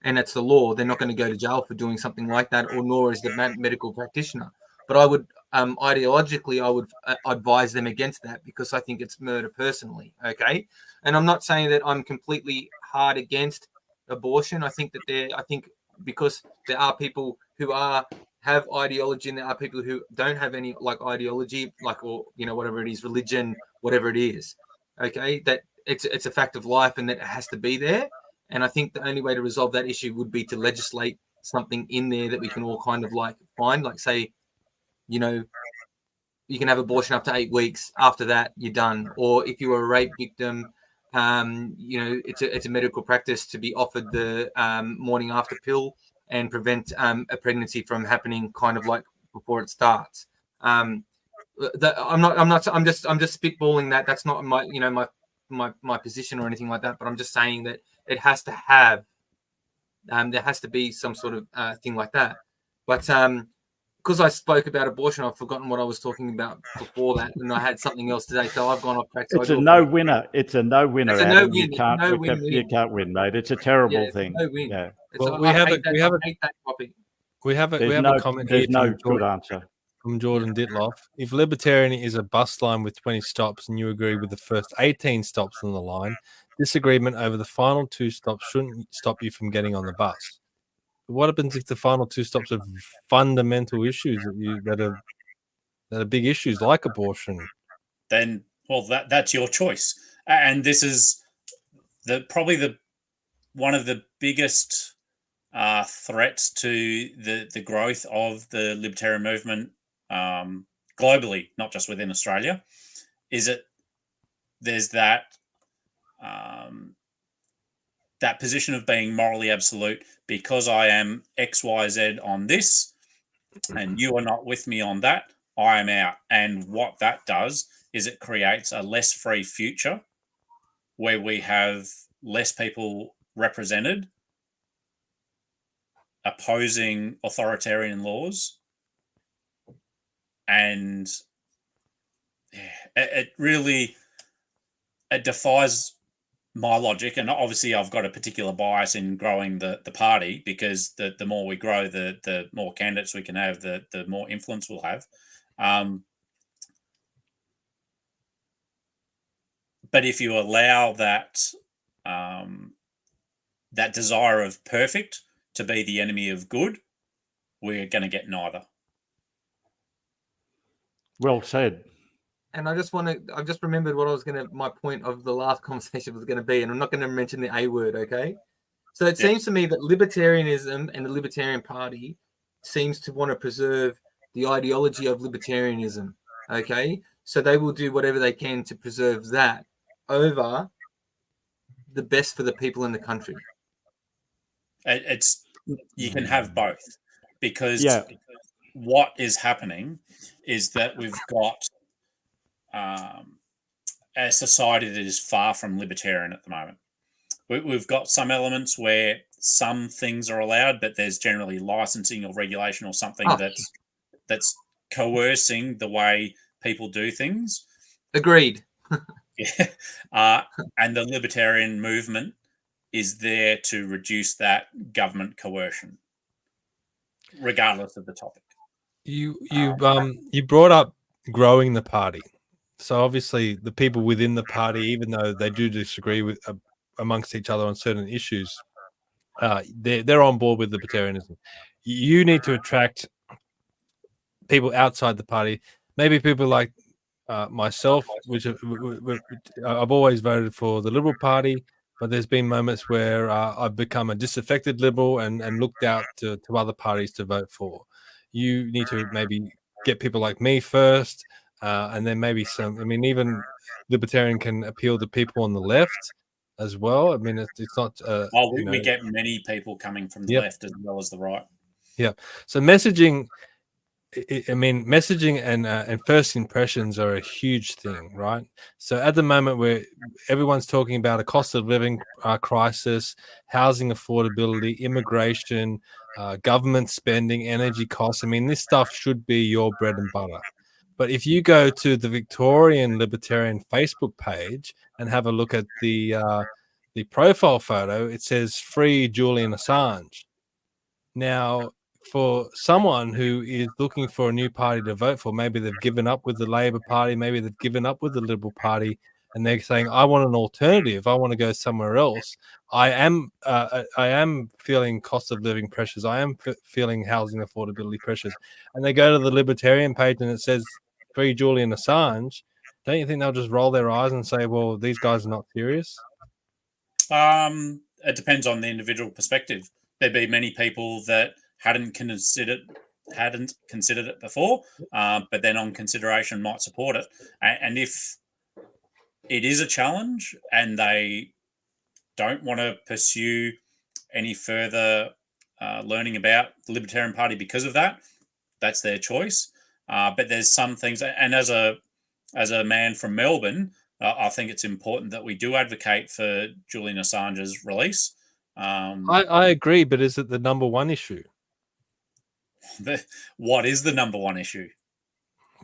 and it's the law, they're not going to go to jail for doing something like that, or nor is the medical practitioner. But I would ideologically, I would advise them against that because I think it's murder personally. Okay. And I'm not saying that I'm completely hard against abortion. I think because there are people who have ideology and there are people who don't have any ideology, or whatever it is, religion, whatever it is. Okay. That it's a fact of life and that it has to be there. And I think the only way to resolve that issue would be to legislate something in there that we can all kind of find, say, you can have abortion up to 8 weeks. After that, you're done. Or if you were a rape victim, it's a medical practice to be offered the morning after pill and prevent a pregnancy from happening kind of before it starts. I'm just spitballing that. That's not my position or anything like that. But I'm just saying that it has to have there has to be some sort of thing like that. But because I spoke about abortion, I've forgotten what I was talking about before that, and I had something else today, so I've gone off track. It's a no-winner. It's a no-winner. It's a no-win. You can't win, mate. It's a terrible thing. No-win. Yeah. Well, we have a comment here. There's no good answer. from Jordan Ditloff. If Libertarian is a bus line with 20 stops and you agree with the first 18 stops on the line, disagreement over the final 2 stops shouldn't stop you from getting on the bus. But what happens if the final 2 stops are fundamental issues that are big issues like abortion? Then, well, that's your choice. And this is probably one of the biggest threats to the growth of the libertarian movement globally, not just within Australia, is that there's that that position of being morally absolute. Because I am XYZ on this and you are not with me on that, I am out. And what that does is it creates a less free future where we have less people represented opposing authoritarian laws. And it really defies my logic. And obviously I've got a particular bias in growing the party, because the more we grow, the more candidates we can have, the more influence we'll have. But if you allow that that desire of perfect to be the enemy of good, we're going to get neither. Well said. And I just remembered what my point of the last conversation was going to be, and I'm not going to mention the A word, okay? So it seems to me that libertarianism and the Libertarian Party seems to want to preserve the ideology of libertarianism, okay? So they will do whatever they can to preserve that over the best for the people in the country. You can have both, because what is happening is that we've got a society that is far from libertarian at the moment. We've got some elements where some things are allowed, but there's generally licensing or regulation or something that's coercing the way people do things. Agreed. And the libertarian movement is there to reduce that government coercion, regardless of the topic. You brought up growing the party. So obviously the people within the party, even though they do disagree with amongst each other on certain issues, they're on board with libertarianism. You need to attract people outside the party, maybe people like myself, which I've always voted for the Liberal Party, but there's been moments where I've become a disaffected Liberal and looked out to other parties to vote for. You need to maybe get people like me first, and then maybe some. I mean, even Libertarian can appeal to people on the left as well. I mean, it's not. We get many people coming from the left as well as the right. Yeah. So messaging. I mean, messaging and first impressions are a huge thing, right? So at the moment where everyone's talking about a cost of living crisis, housing affordability, immigration, government spending, energy costs, I mean, this stuff should be your bread and butter. But if you go to the Victorian Libertarian Facebook page and have a look at the profile photo, it says free Julian Assange. Now, for someone who is looking for a new party to vote for, maybe they've given up with the Labor Party, maybe they've given up with the Liberal Party, and they're saying, I want an alternative, I want to go somewhere else. I am feeling cost of living pressures, I am feeling housing affordability pressures, and they go to the Libertarian page and it says free Julian Assange. Don't you think they'll just roll their eyes and say, well, these guys are not serious? It depends on the individual perspective. There'd be many people that hadn't considered it before, but then on consideration might support it. And if it is a challenge and they don't want to pursue any further learning about the Libertarian Party because of that, that's their choice. But there's some things, and as a man from Melbourne, I think it's important that we do advocate for Julian Assange's release. I agree, but is it the number one issue? What is the number one issue?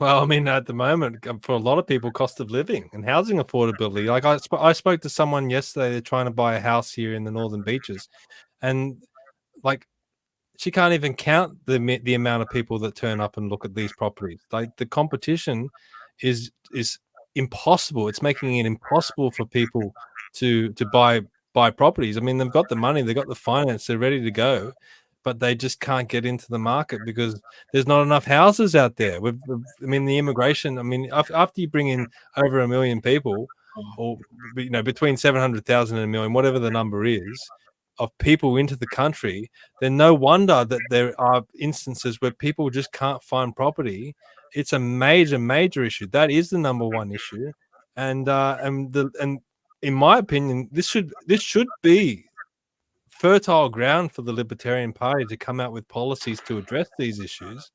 Well, I mean, at the moment, for a lot of people, cost of living and housing affordability. Like I spoke to someone yesterday, they're trying to buy a house here in the Northern Beaches, and like she can't even count the amount of people that turn up and look at these properties. Like, the competition is impossible. It's making it impossible for people to buy properties. I mean, they've got the money, they've got the finance, they're ready to go, but they just can't get into the market because there's not enough houses out there. I mean, the immigration. I mean, after you bring in over 1 million people, or between 700,000 and 1 million, whatever the number is, of people into the country, then no wonder that there are instances where people just can't find property. It's a major issue. That is the number one issue, and in my opinion, this should be fertile ground for the Libertarian Party to come out with policies to address these issues.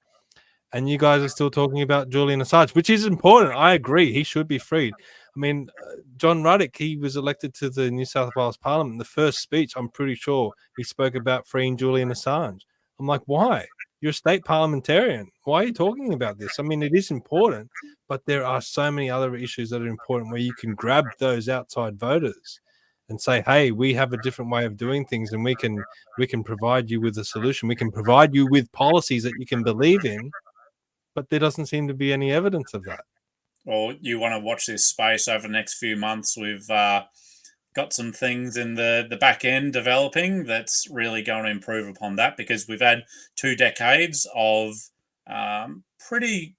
And you guys are still talking about Julian Assange, which is important. I agree. He should be freed. I mean, John Ruddock, he was elected to the New South Wales Parliament. In the first speech, I'm pretty sure he spoke about freeing Julian Assange. I'm like, why? You're a state parliamentarian. Why are you talking about this? I mean, it is important, but there are so many other issues that are important where you can grab those outside voters and say, hey, we have a different way of doing things, and we can provide you with a solution. We can provide you with policies that you can believe in. But there doesn't seem to be any evidence of that. Well, you want to watch this space over the next few months. We've got some things in the back end developing that's really going to improve upon that, because we've had 2 decades of pretty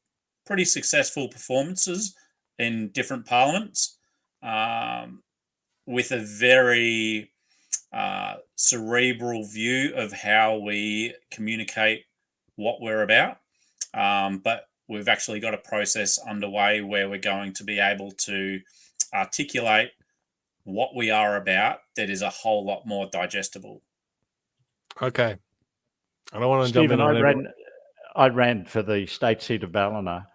successful performances in different parliaments, with a very cerebral view of how we communicate what we're about. But we've actually got a process underway where we're going to be able to articulate what we are about that is a whole lot more digestible. Okay. I don't want to Stephen, jump in. I ran for the state seat of Ballina,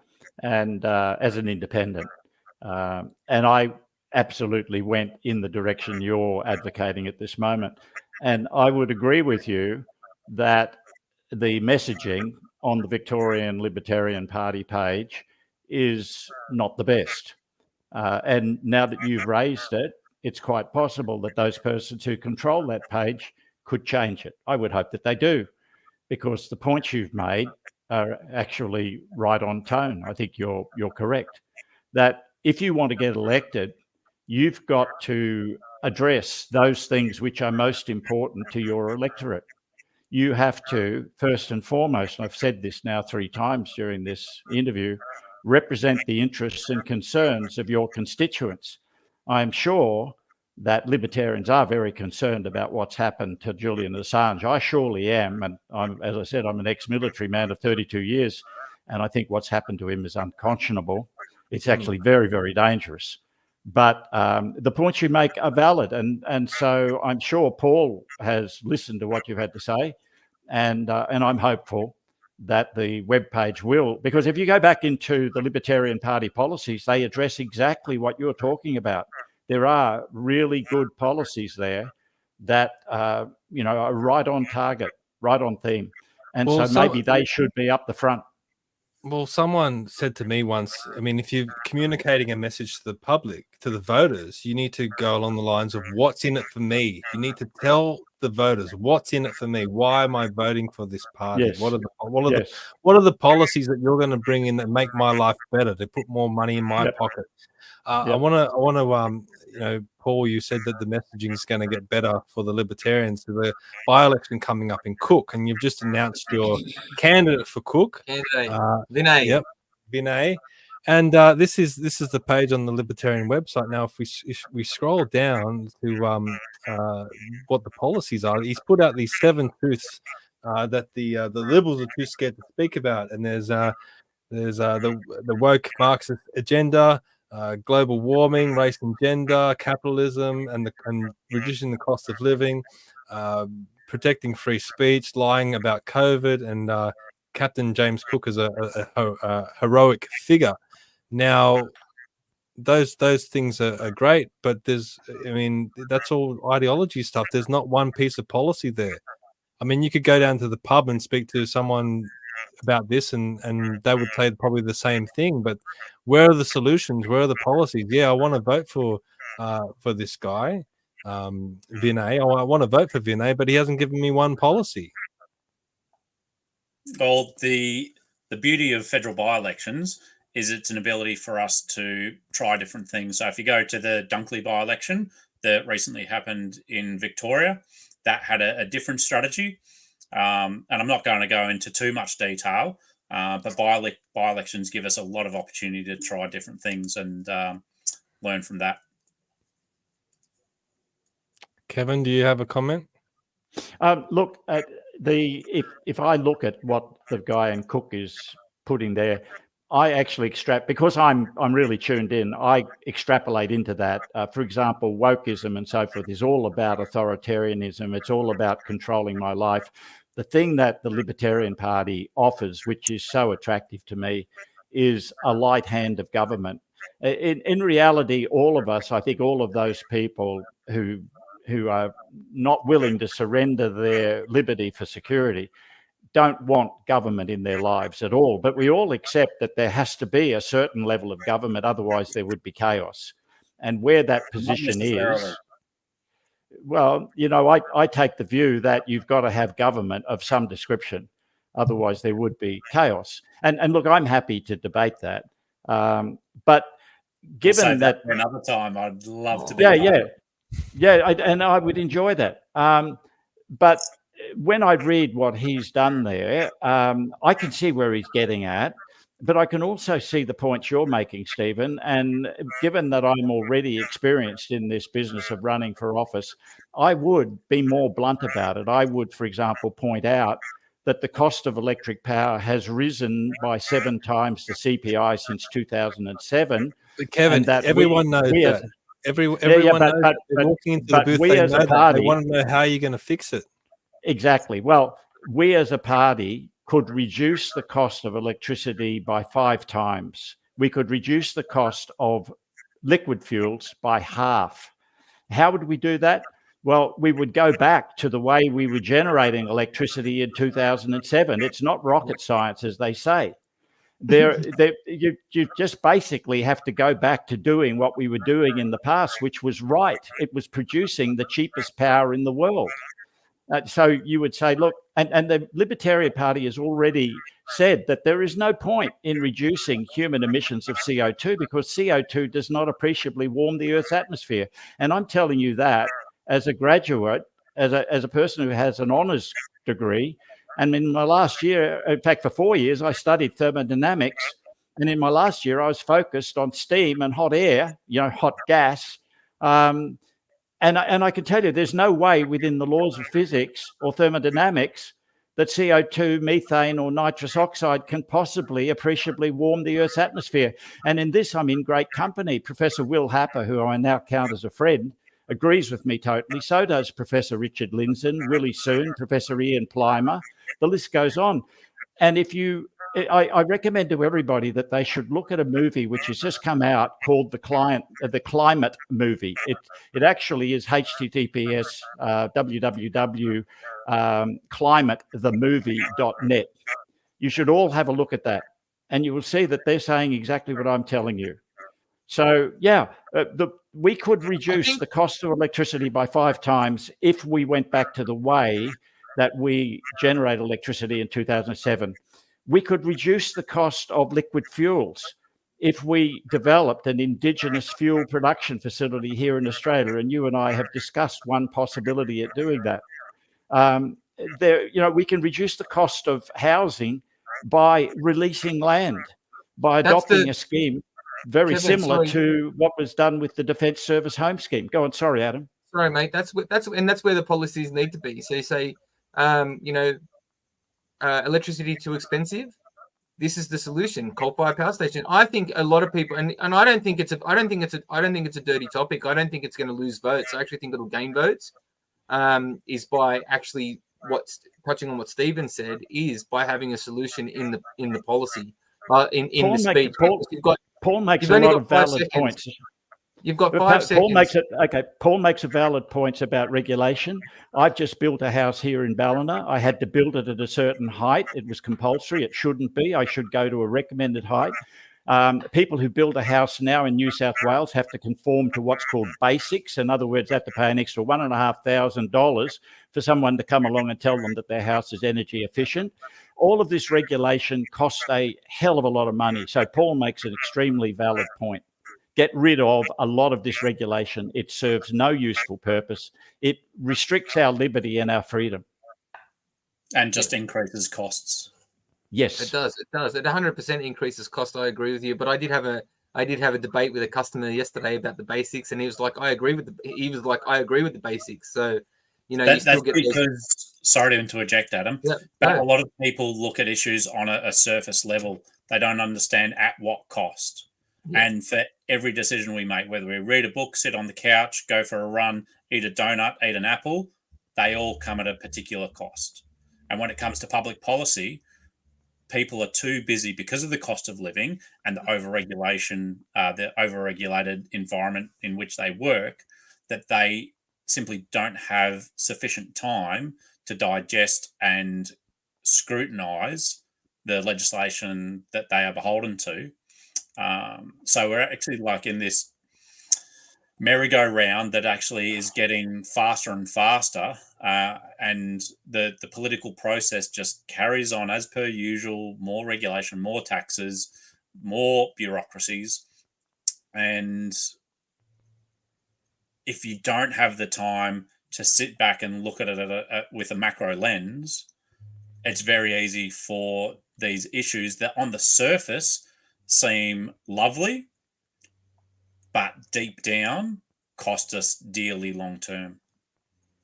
and as an independent, and I absolutely went in the direction you're advocating at this moment. And I would agree with you that the messaging on the Victorian Libertarian Party page is not the best. And now that you've raised it, it's quite possible that those persons who control that page could change it. I would hope that they do, because the points you've made are actually right on tone. I think you're correct. That if you want to get elected, you've got to address those things which are most important to your electorate. You have to, first and foremost, and I've said this now 3 times during this interview, represent the interests and concerns of your constituents. I'm sure that libertarians are very concerned about what's happened to Julian Assange. I surely am. And as I said, I'm an ex-military man of 32 years, and I think what's happened to him is unconscionable. It's actually very, very dangerous. But the points you make are valid. And so I'm sure Paul has listened to what you've had to say. And I'm hopeful that the webpage will, because if you go back into the Libertarian Party policies, they address exactly what you're talking about. There are really good policies there that, are right on target, right on theme. And so maybe they should be up the front. Well, someone said to me once, I mean, if you're communicating a message to the public, to the voters, you need to go along the lines of what's in it for me. You need to tell the voters what's in it for me. Why am I voting for this party? Yes. What are the policies that you're going to bring in that make my life better, to put more money in my pocket? I want to, Paul, you said that the messaging is going to get better for the Libertarians. So the by-election coming up in Cook, and you've just announced your candidate for Cook. Vinay. Yep, Vinay. And this is the page on the Libertarian website. Now, if we scroll down to what the policies are, he's put out these 7 truths that the Liberals are too scared to speak about. And there's the woke Marxist agenda, global warming, race and gender, capitalism, and reducing the cost of living, protecting free speech, lying about COVID, and Captain James Cook is a heroic figure. Now, those things are great, but that's all ideology stuff. There's not one piece of policy there. I mean, you could go down to the pub and speak to someone about this, and they would say probably the same thing. But where are the solutions? Where are the policies? Yeah, I want to vote for this guy, Vinay. I want to vote for Vinay, but he hasn't given me one policy. Well, the beauty of federal by-elections is it's an ability for us to try different things. So if you go to the Dunkley by-election that recently happened in Victoria, that had a different strategy. And I'm not going to go into too much detail, but by-elections give us a lot of opportunity to try different things and learn from that. Kevin, do you have a comment? Look, if I look at what the guy in Cook is putting there, I actually extract, because I'm really tuned in, I extrapolate into that. For example, wokeism and so forth is all about authoritarianism. It's all about controlling my life. The thing that the Libertarian Party offers, which is so attractive to me, is a light hand of government. In reality, all of us, I think all of those people who are not willing to surrender their liberty for security don't want government in their lives at all. But we all accept that there has to be a certain level of government, otherwise there would be chaos. And where that position is, well, you know, I take the view that you've got to have government of some description, otherwise there would be chaos. And look, I'm happy to debate that. But given that for another time, I'd love to be. And I would enjoy that. But when I read what he's done there, I can see where he's getting at, but I can also see the points you're making, Stephen. And given that I'm already experienced in this business of running for office, I would be more blunt about it. I would, for example, point out that the cost of electric power has risen by 7 times the CPI since 2007. But Kevin, that everyone knows that. Everyone knows that. They're walking into the booth, they know that. They want to know how you're going to fix it. Exactly. Well, we as a party could reduce the cost of electricity by 5 times. We could reduce the cost of liquid fuels by half. How would we do that? Well, we would go back to the way we were generating electricity in 2007. It's not rocket science, as they say. You just basically have to go back to doing what we were doing in the past, which was right. It was producing the cheapest power in the world. So you would say, look, and the Libertarian Party has already said that there is no point in reducing human emissions of CO2 because CO2 does not appreciably warm the Earth's atmosphere. And I'm telling you that as a graduate, as a person who has an honours degree. And in my last year, in fact, for 4 years, I studied thermodynamics. And in my last year, I was focused on steam and hot air, hot gas. And I can tell you, there's no way within the laws of physics or thermodynamics that CO2, methane, or nitrous oxide can possibly appreciably warm the Earth's atmosphere. And in this, I'm in great company. Professor Will Happer, who I now count as a friend, agrees with me totally. So does Professor Richard Lindzen, Willie Soon, Professor Ian Plimer. The list goes on. And I recommend to everybody that they should look at a movie which has just come out called the Climate Movie. It actually is https www.climatethemovie.net. You should all have a look at that, and you will see that they're saying exactly what I'm telling you. So we could reduce the cost of electricity by 5 times if we went back to the way that we generate electricity in 2007. We could reduce the cost of liquid fuels if we developed an indigenous fuel production facility here in Australia. And you and I have discussed one possibility at doing that. We can reduce the cost of housing by releasing land, by adopting a scheme very similar to what was done with the Defence Service Home Scheme. Go on, sorry, Adam. Sorry, mate. That's where the policies need to be. So you say, electricity too expensive. This is the solution: coal-fired power station. I think a lot of people, and I don't think it's a dirty topic. I don't think it's going to lose votes. I actually think it'll gain votes. Is by actually touching on what Stephen said, is by having a solution in the policy. In the speech, Paul makes a lot of valid points. You've got 5 seconds. Paul makes a valid point about regulation. I've just built a house here in Ballina. I had to build it at a certain height. It was compulsory. It shouldn't be. I should go to a recommended height. People who build a house now in New South Wales have to conform to what's called basics. In other words, they have to pay an extra $1,500 for someone to come along and tell them that their house is energy efficient. All of this regulation costs a hell of a lot of money. So Paul makes an extremely valid point. Get rid of a lot of this regulation. It serves no useful purpose. It restricts our liberty and our freedom. And just increases costs. Yes, it does. It does. It 100% increases cost. I agree with you. But I did have a debate with a customer yesterday about the basics, and he was like, "I agree with the basics." So, you know, you still get because. Sorry to interject, Adam. Yeah, but a lot of people look at issues on a surface level. They don't understand at what cost. Yeah. And for every decision we make, whether we read a book, sit on the couch, go for a run, eat a donut, eat an apple, they all come at a particular cost. And when it comes to public policy, people are too busy because of the cost of living and the overregulation, the overregulated environment in which they work, that they simply don't have sufficient time to digest and scrutinise the legislation that they are beholden to. So we're actually like in this merry-go-round that actually is getting faster and faster, and the political process just carries on as per usual. More regulation, more taxes, more bureaucracies, and if you don't have the time to sit back and look at it with a macro lens, it's very easy for these issues that on the surface seem lovely, but deep down cost us dearly long term.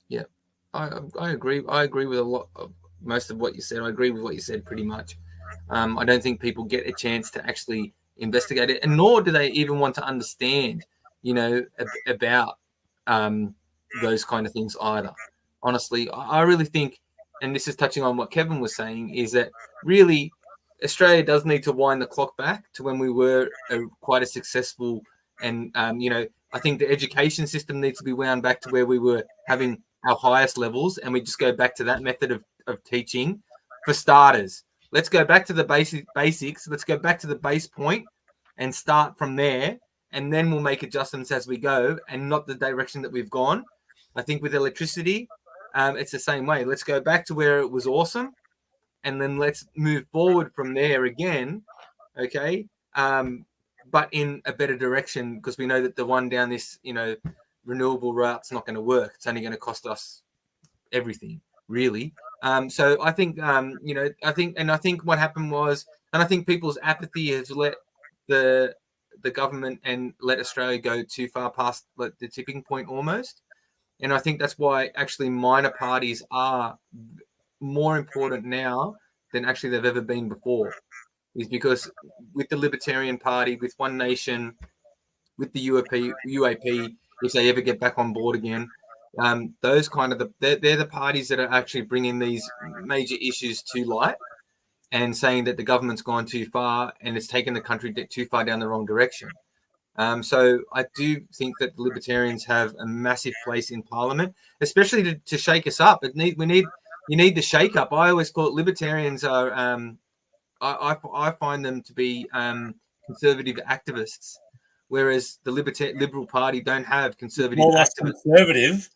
Yeah, I agree. I agree with a lot of most of what you said. I agree with what you said pretty much. I don't think people get a chance to actually investigate it, and nor do they even want to understand, you know, about those kind of things either. Honestly, I really think, and this is touching on what Kevin was saying, is that really Australia does need to wind the clock back to when we were quite a successful, and you know, I think the education system needs to be wound back to where we were having our highest levels, and we just go back to that method of teaching. For starters, let's go back to the basics. Let's go back to the base point and start from there, and then we'll make adjustments as we go, and not the direction that we've gone. I think with electricity, it's the same way. Let's go back to where it was awesome, and then let's move forward from there again, okay? But in a better direction, because we know that the one down this, you know, renewable route's not going to work. It's only going to cost us everything, really. So I think, you know, I think what happened was, and I think people's apathy has let the government and let Australia go too far past the tipping point almost. And I think that's why actually minor parties are more important now than actually they've ever been before, is because with the Libertarian Party, with One Nation, with the UAP, if they ever get back on board again, those kind of they're the parties that are actually bringing these major issues to light and saying that the government's gone too far and it's taken the country too far down the wrong direction. So I do think that the Libertarians have a massive place in Parliament, especially to shake us up. You need the shake up. I always call it Libertarians are. I find them to be conservative activists, whereas the Liberal Party don't have conservative activists. Conservative,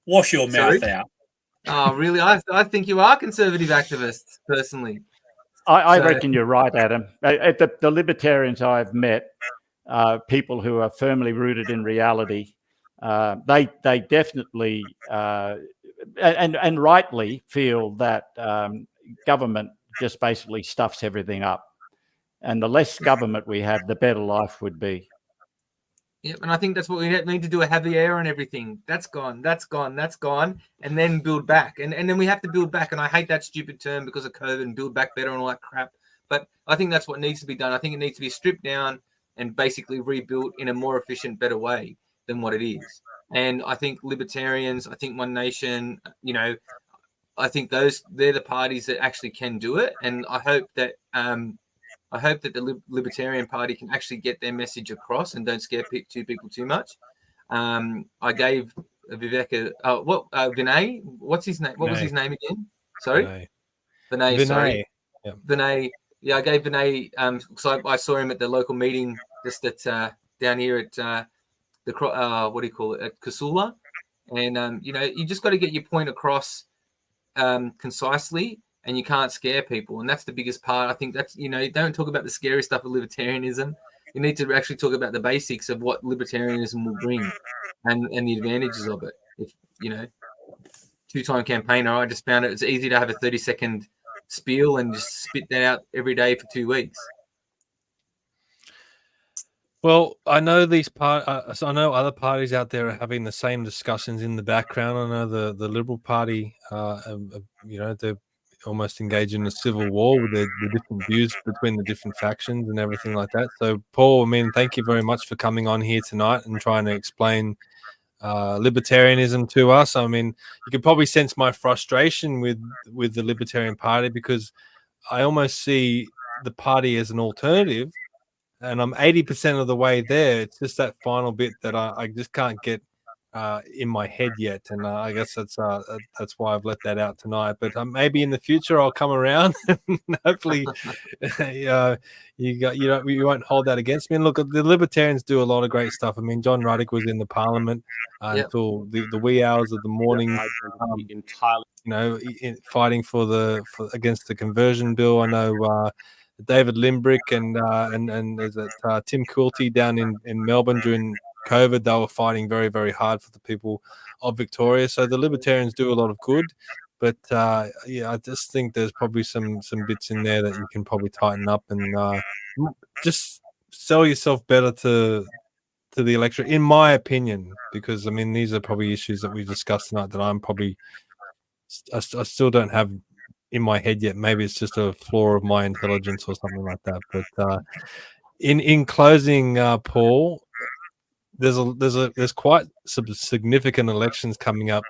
wash your mouth out. Oh, really? I think you are conservative activists, personally. I reckon you're right, Adam. The Libertarians I've met, people who are firmly rooted in reality, they definitely and rightly feel that government just basically stuffs everything up, and the less government we have, the better life would be. Yeah, and I think that's what we need to do: a Javier on everything. That's gone, and then build back, and then we have to build back. And I hate that stupid term because of COVID, and build back better and all that crap. But I think that's what needs to be done. I think it needs to be stripped down and basically rebuilt in a more efficient, better way than what it is. And I think Libertarians, I think One Nation, you know, I think they're the parties that actually can do it. And I hope that the Libertarian Party can actually get their message across and don't scare people too much. I gave Vivek Vinay. What's his name? What was his name again? Sorry, Vinay. Sorry, yeah. Vinay. Yeah, I gave Vinay, because I saw him at the local meeting just at down here at what do you call it, at Casula, and you know, you just got to get your point across concisely, and you can't scare people, and that's the biggest part. I think that's, you know, don't talk about the scary stuff of libertarianism. You need to actually talk about the basics of what libertarianism will bring, and the advantages of it. If you know, two-time campaigner, I just found it's easy to have a 30-second spiel and just spit that out every day for 2 weeks. Well, I know so I know other parties out there are having the same discussions in the background. I know the Liberal Party, you know, they're almost engaged in a civil war with the different views between the different factions and everything like that. So, Paul, I mean, thank you very much for coming on here tonight and trying to explain libertarianism to us. I mean, you can probably sense my frustration with the Libertarian Party, because I almost see the party as an alternative, and I'm 80% of the way there. It's just that final bit that I just can't get in my head yet, and I guess that's why I've let that out tonight. But maybe in the future I'll come around, and hopefully you won't hold that against me. And look, the Libertarians do a lot of great stuff. I mean, John Ruddock was in the Parliament until the wee hours of the morning, entirely. you know, fighting against the conversion bill. I know David Limbrick and there's Tim Quilty down in Melbourne during COVID. They were fighting very, very hard for the people of Victoria. So the Libertarians do a lot of good, but yeah, I just think there's probably some bits in there that you can probably tighten up and just sell yourself better to the electorate, in my opinion. Because I mean, these are probably issues that we discussed tonight that I'm probably I still don't have in my head yet. Maybe it's just a flaw of my intelligence or something like that. But in closing, Paul, there's quite some significant elections coming up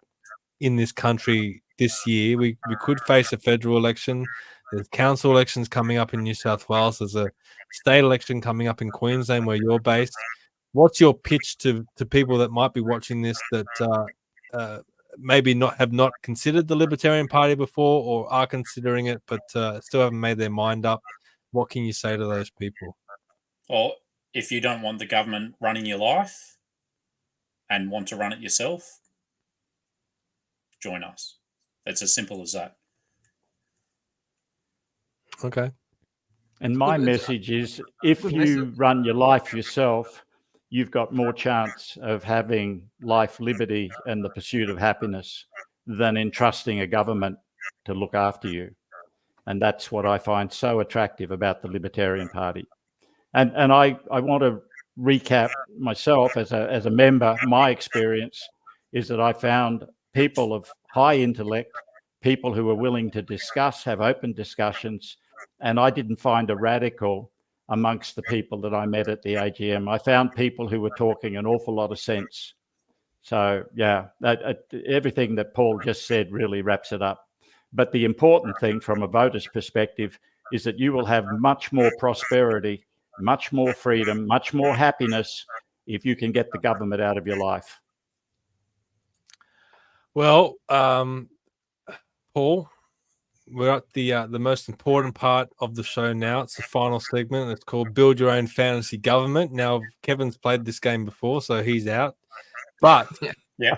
in this country this year. We could face a federal election. There's council elections coming up in New South Wales. There's a state election coming up in Queensland, where you're based. What's your pitch to people that might be watching this that maybe have not considered the Libertarian Party before, or are considering it but still haven't made their mind up? What can you say to those people? Or if you don't want the government running your life and want to run it yourself, join us. It's as simple as that. Okay. And my message is, if you run your life yourself, you've got more chance of having life, liberty, and the pursuit of happiness than entrusting a government to look after you. And that's what I find so attractive about the Libertarian Party. And I want to recap myself as a member. My experience is that I found people of high intellect, people who are willing to discuss, have open discussions, and I didn't find a radical amongst the people that I met at the AGM. I found people who were talking an awful lot of sense. So yeah, everything that Paul just said really wraps it up. But the important thing from a voter's perspective is that you will have much more prosperity, much more freedom, much more happiness if you can get the government out of your life. Well, Paul, we're at the most important part of the show now. It's the final segment. It's called Build Your Own Fantasy Government. Now, Kevin's played this game before, so he's out. But yeah.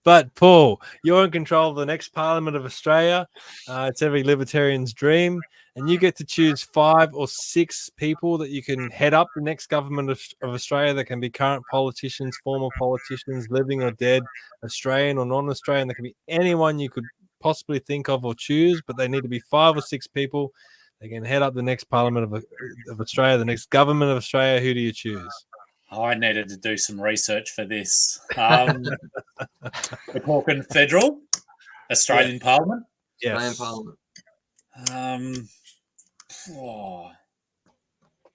But Paul, you're in control of the next Parliament of Australia. It's every libertarian's dream, and you get to choose 5 or 6 people that you can head up the next government of Australia. That can be current politicians, former politicians, living or dead, Australian or non-Australian. There can be anyone you could possibly think of or choose, but they need to be 5 or 6 people. They can head up the next Parliament of Australia, the next government of Australia. Who do you choose? I needed to do some research for this. We're talking federal, Australian Parliament. Yes. Australian Parliament.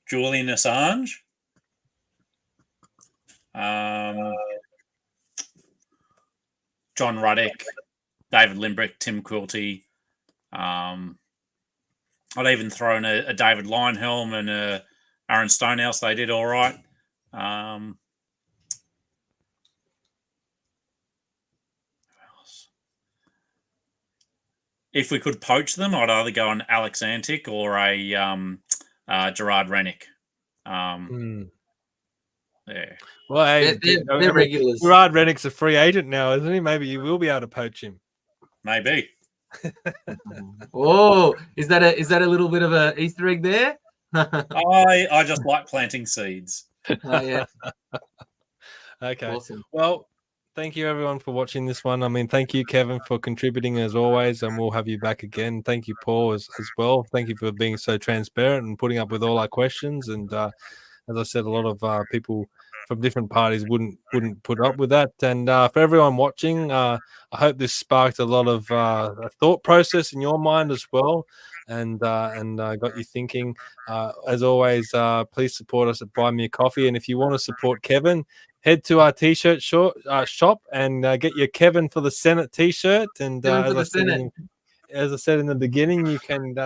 Julian Assange. John Ruddock, David Limbrick, Tim Quilty. I'd even throw in a David Lionhelm and a Aaron Stonehouse. They did all right. if we could poach them, I'd either go on Alex Antic or a Gerard Rennick. Yeah. Well, hey, they're regulars. Gerard Rennick's a free agent now, isn't he? Maybe you will be able to poach him. Maybe. Oh, is that a little bit of a Easter egg there? I just like planting seeds. Oh, yeah. Okay. Awesome. Well, thank you everyone for watching this one. I mean, thank you, Kevin, for contributing as always, and we'll have you back again. Thank you, Paul, as well. Thank you for being so transparent and putting up with all our questions. And as I said, a lot of people from different parties wouldn't put up with that. And for everyone watching, I hope this sparked a lot of a thought process in your mind as well, and got you thinking. As always, please support us at Buy Me a Coffee, and if you want to support Kevin, head to our t-shirt shop and get your Kevin for the Senate t-shirt. And as I said in the beginning, you can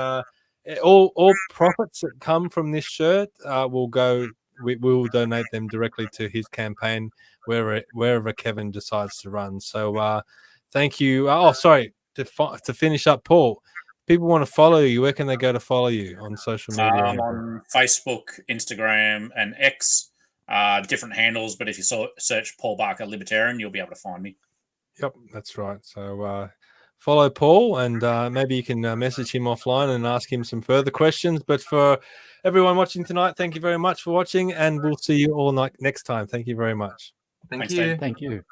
all profits that come from this shirt will go. We will donate them directly to his campaign wherever Kevin decides to run. So thank you. To finish up, Paul, people want to follow you. Where can they go to follow you on social media? I'm on Facebook, Instagram, and X. Different handles, but if you search Paul Barker Libertarian, you'll be able to find me. Yep, that's right. So follow Paul, and maybe you can message him offline and ask him some further questions. But for everyone watching tonight, thank you very much for watching, and we'll see you all next time. Thank you very much. Thank Thanks, you. Dave. Thank you.